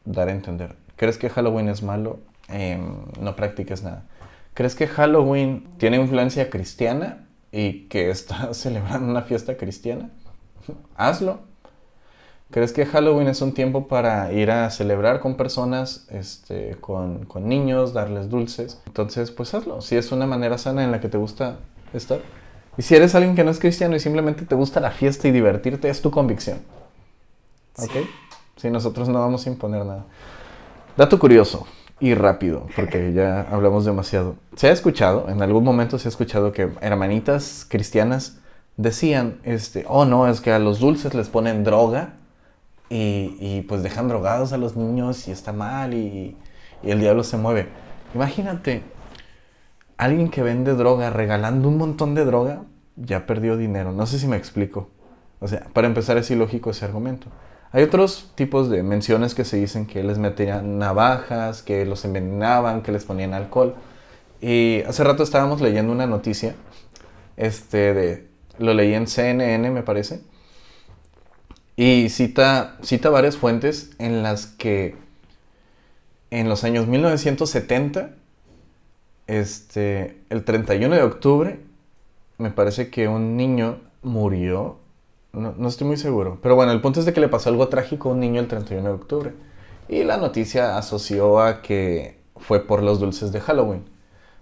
dar a entender. ¿Crees que Halloween es malo? No practiques nada. ¿Crees que Halloween tiene influencia cristiana y que está celebrando una fiesta cristiana? Hazlo. ¿Crees que Halloween es un tiempo para ir a celebrar con personas, con niños, darles dulces? Entonces, pues hazlo. Si es una manera sana en la que te gusta estar. Y si eres alguien que no es cristiano y simplemente te gusta la fiesta y divertirte, es tu convicción. ¿Ok? Sí, nosotros no vamos a imponer nada. Dato curioso y rápido, porque ya hablamos demasiado. Se ha escuchado, en algún momento se ha escuchado que hermanitas cristianas decían, oh no, es que a los dulces les ponen droga. Y pues dejan drogados a los niños y está mal y el diablo se mueve. Imagínate, alguien que vende droga regalando un montón de droga, ya perdió dinero. No sé si me explico. O sea, para empezar es ilógico ese argumento. Hay otros tipos de menciones que se dicen que les metían navajas, que los envenenaban, que les ponían alcohol. Y hace rato estábamos leyendo una noticia, lo leí en CNN me parece, y cita varias fuentes en las que en los años 1970, el 31 de octubre, me parece que un niño murió. No estoy muy seguro. Pero bueno, el punto es de que le pasó algo trágico a un niño el 31 de octubre. Y la noticia asoció a que fue por los dulces de Halloween.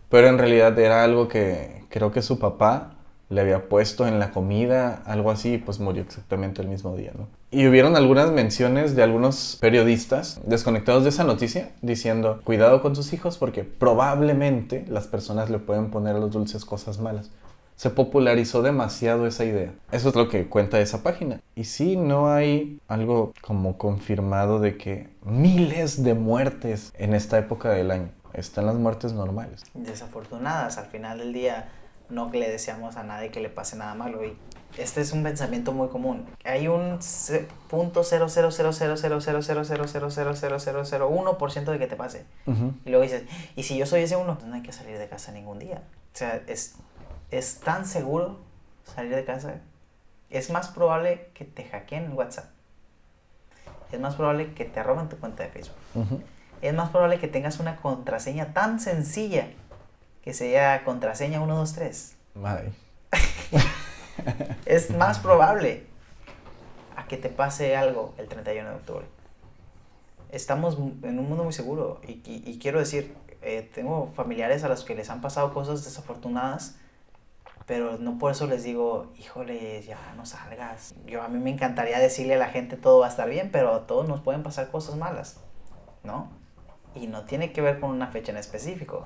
Pero en realidad era algo que creo que su papá le había puesto en la comida, algo así, y pues murió exactamente el mismo día, ¿no? Y hubieron algunas menciones de algunos periodistas desconectados de esa noticia, diciendo, cuidado con sus hijos porque probablemente las personas le pueden poner a los dulces cosas malas. Se popularizó demasiado esa idea. Eso es lo que cuenta esa página. Y sí, no hay algo como confirmado de que miles de muertes en esta época del año. Están las muertes normales. Desafortunadas, al final del día no le deseamos a nadie que le pase nada malo. Y este es un pensamiento muy común. Hay un .0000000000001% de que te pase. Uh-huh. Y luego dices, ¿y si yo soy ese uno? No hay que salir de casa ningún día. O sea, es tan seguro salir de casa. Es más probable que te hackeen en WhatsApp. Es más probable que te roben tu cuenta de Facebook. Uh-huh. Es más probable que tengas una contraseña tan sencilla que sea contraseña 123. Ay. Es más probable a que te pase algo el 31 de octubre. Estamos en un mundo muy seguro y quiero decir, tengo familiares a los que les han pasado cosas desafortunadas, pero no por eso les digo, híjole, ya no salgas. A mí me encantaría decirle a la gente todo va a estar bien, pero a todos nos pueden pasar cosas malas, ¿no? Y no tiene que ver con una fecha en específico.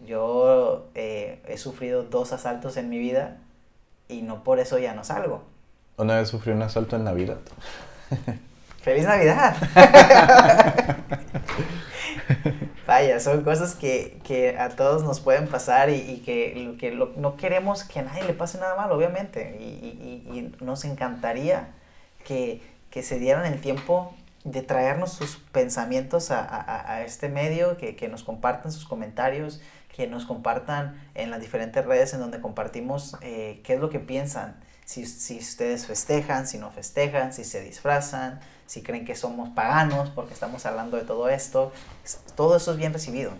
Yo he sufrido 2 asaltos en mi vida y no por eso ya no salgo. Una vez sufrí un asalto en Navidad. ¡Feliz Navidad! Vaya, son cosas que a todos nos pueden pasar y que no queremos que a nadie le pase nada mal, obviamente. Y nos encantaría que se dieran el tiempo de traernos sus pensamientos a este medio, que nos compartan sus comentarios, que nos compartan en las diferentes redes en donde compartimos qué es lo que piensan. Si ustedes festejan, si no festejan, si se disfrazan, si creen que somos paganos porque estamos hablando de todo esto. Todo eso es bien recibido.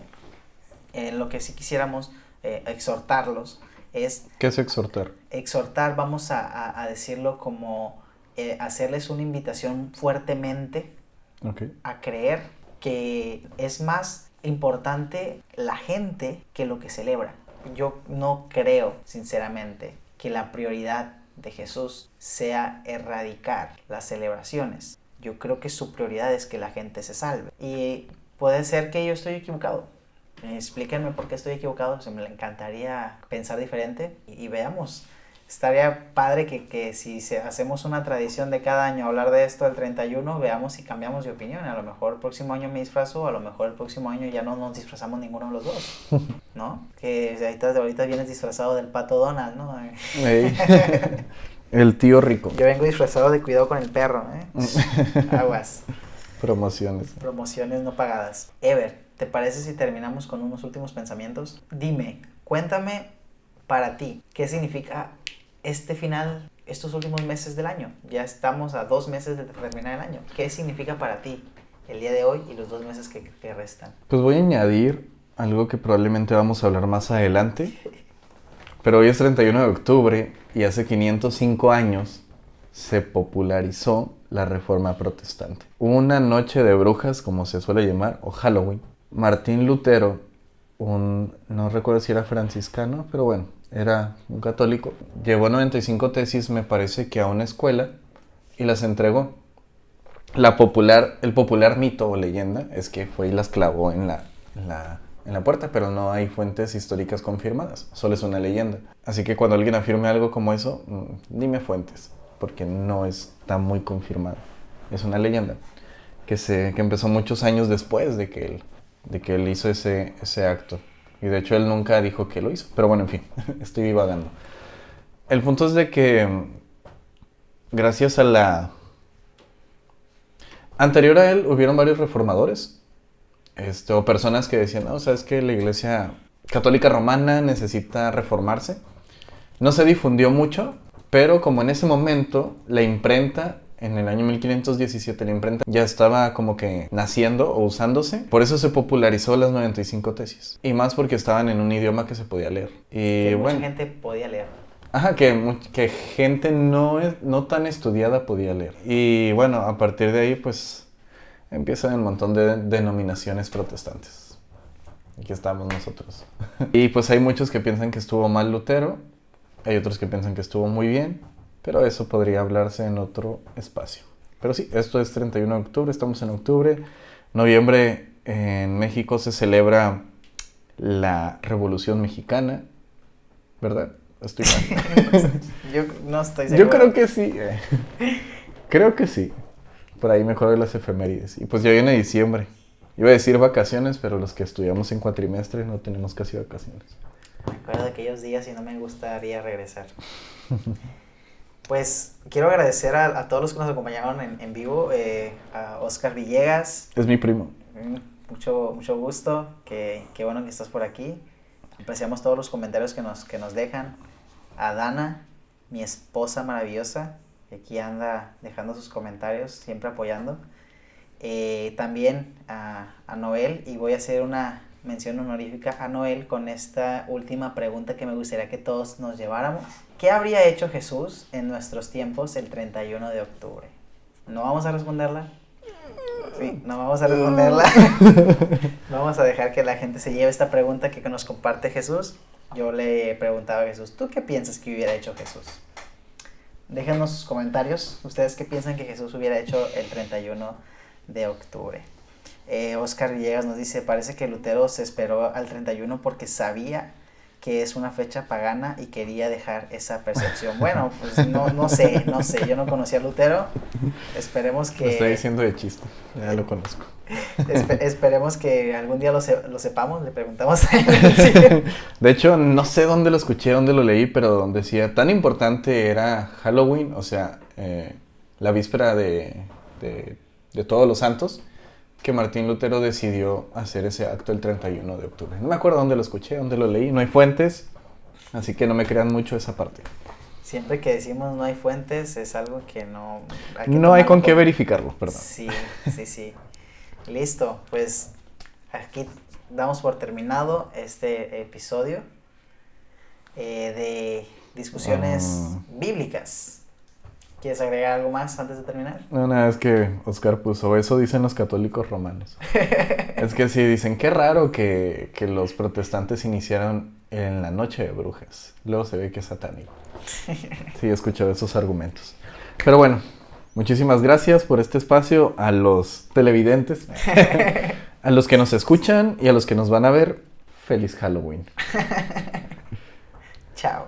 Lo que sí quisiéramos exhortarlos es... ¿Qué es exhortar? Exhortar, vamos a decirlo como hacerles una invitación fuertemente a creer que es más importante la gente que lo que celebra. Yo no creo, sinceramente, que la prioridad de Jesús sea erradicar las celebraciones. Yo creo que su prioridad es que la gente se salve. Y puede ser que yo estoy equivocado. Explíquenme por qué estoy equivocado. Me encantaría pensar diferente y veamos. Estaría padre que si hacemos una tradición de cada año hablar de esto el 31, veamos si cambiamos de opinión. A lo mejor el próximo año me disfrazo, a lo mejor el próximo año ya no nos disfrazamos ninguno de los dos, ¿no? Que ahorita vienes disfrazado del Pato Donald, ¿no? Hey. El tío rico. Yo vengo disfrazado de cuidado con el perro, ¿eh? Aguas. Promociones. Promociones no pagadas. Ever, ¿te parece si terminamos con unos últimos pensamientos? Dime, cuéntame para ti, ¿qué significa este final, estos últimos meses del año? Ya estamos a 2 meses de terminar el año. ¿Qué significa para ti el día de hoy y los 2 meses que restan? Pues voy a añadir algo que probablemente vamos a hablar más adelante. Pero hoy es 31 de octubre y hace 505 años se popularizó la Reforma Protestante. Una noche de brujas, como se suele llamar, o Halloween. Martín Lutero, no recuerdo si era franciscano, pero bueno, era un católico. Llevó 95 tesis, me parece que a una escuela, y las entregó. El popular mito o leyenda es que fue y las clavó en la puerta, pero no hay fuentes históricas confirmadas, solo es una leyenda. Así que cuando alguien afirme algo como eso, dime fuentes, porque no está muy confirmado. Es una leyenda que empezó muchos años después de que él hizo ese acto. Y de hecho él nunca dijo que lo hizo. Pero bueno, en fin, estoy divagando. El punto es de que gracias a la... Anterior a él hubieron varios reformadores, o personas que decían, no, sabes que la Iglesia Católica Romana necesita reformarse. No se difundió mucho, pero como en ese momento la imprenta, en el año 1517, la imprenta ya estaba como que naciendo o usándose, por eso se popularizó las 95 tesis. Y más porque estaban en un idioma que se podía leer. Y Que bueno, mucha gente podía leer. ajá, que gente no tan estudiada podía leer. Y bueno, a partir de ahí pues empiezan un montón de denominaciones protestantes. Aquí estamos nosotros. Y pues hay muchos que piensan que estuvo mal Lutero, hay otros que piensan que estuvo muy bien, pero eso podría hablarse en otro espacio. Pero sí, esto es 31 de octubre, estamos en octubre. Noviembre en México se celebra la Revolución Mexicana, ¿verdad? Estoy mal. Yo no estoy seguro. Yo creo que sí. Creo que sí. Por ahí mejor las efemérides. Y pues ya viene diciembre. Iba a decir vacaciones, pero los que estudiamos en cuatrimestre no tenemos casi vacaciones. Me acuerdo de aquellos días y no me gustaría regresar. Pues quiero agradecer a todos los que nos acompañaron en vivo. A Oscar Villegas. Es mi primo. Mucho gusto. Qué bueno que estás por aquí. Apreciamos todos los comentarios que nos dejan. A Dana, mi esposa maravillosa, que aquí anda dejando sus comentarios, siempre apoyando. También a Noel, y voy a hacer una mención honorífica a Noel con esta última pregunta que me gustaría que todos nos lleváramos. ¿Qué habría hecho Jesús en nuestros tiempos el 31 de octubre? ¿No vamos a responderla? Sí, no vamos a responderla. Vamos a dejar que la gente se lleve esta pregunta que nos comparte Jesús. Yo le preguntaba a Jesús, ¿tú qué piensas que hubiera hecho Jesús? Déjenos sus comentarios. ¿Ustedes qué piensan que Jesús hubiera hecho el 31 de octubre? Oscar Villegas nos dice, parece que Lutero se esperó al 31 porque sabía que es una fecha pagana y quería dejar esa percepción. Bueno, pues no sé, yo no conocía a Lutero. Esperemos que... Lo estoy diciendo de chiste, ya lo conozco. Esperemos que algún día lo sepamos, le preguntamos a él. De hecho, no sé dónde lo escuché, dónde lo leí, pero decía, tan importante era Halloween, o sea, la víspera de Todos los Santos, que Martín Lutero decidió hacer ese acto el 31 de octubre. No me acuerdo dónde lo escuché, dónde lo leí, no hay fuentes, así que no me crean mucho esa parte. Siempre que decimos no hay fuentes, es algo que no... No hay con qué verificarlo, perdón. Sí. Listo, pues aquí damos por terminado este episodio de discusiones bíblicas. ¿Quieres agregar algo más antes de terminar? No, nada, es que Oscar puso, eso dicen los católicos romanos. Es que sí, dicen, qué raro que los protestantes iniciaron en la noche de brujas. Luego se ve que es satánico. Sí, he escuchado esos argumentos. Pero bueno, muchísimas gracias por este espacio a los televidentes, a los que nos escuchan y a los que nos van a ver. Feliz Halloween. Chao.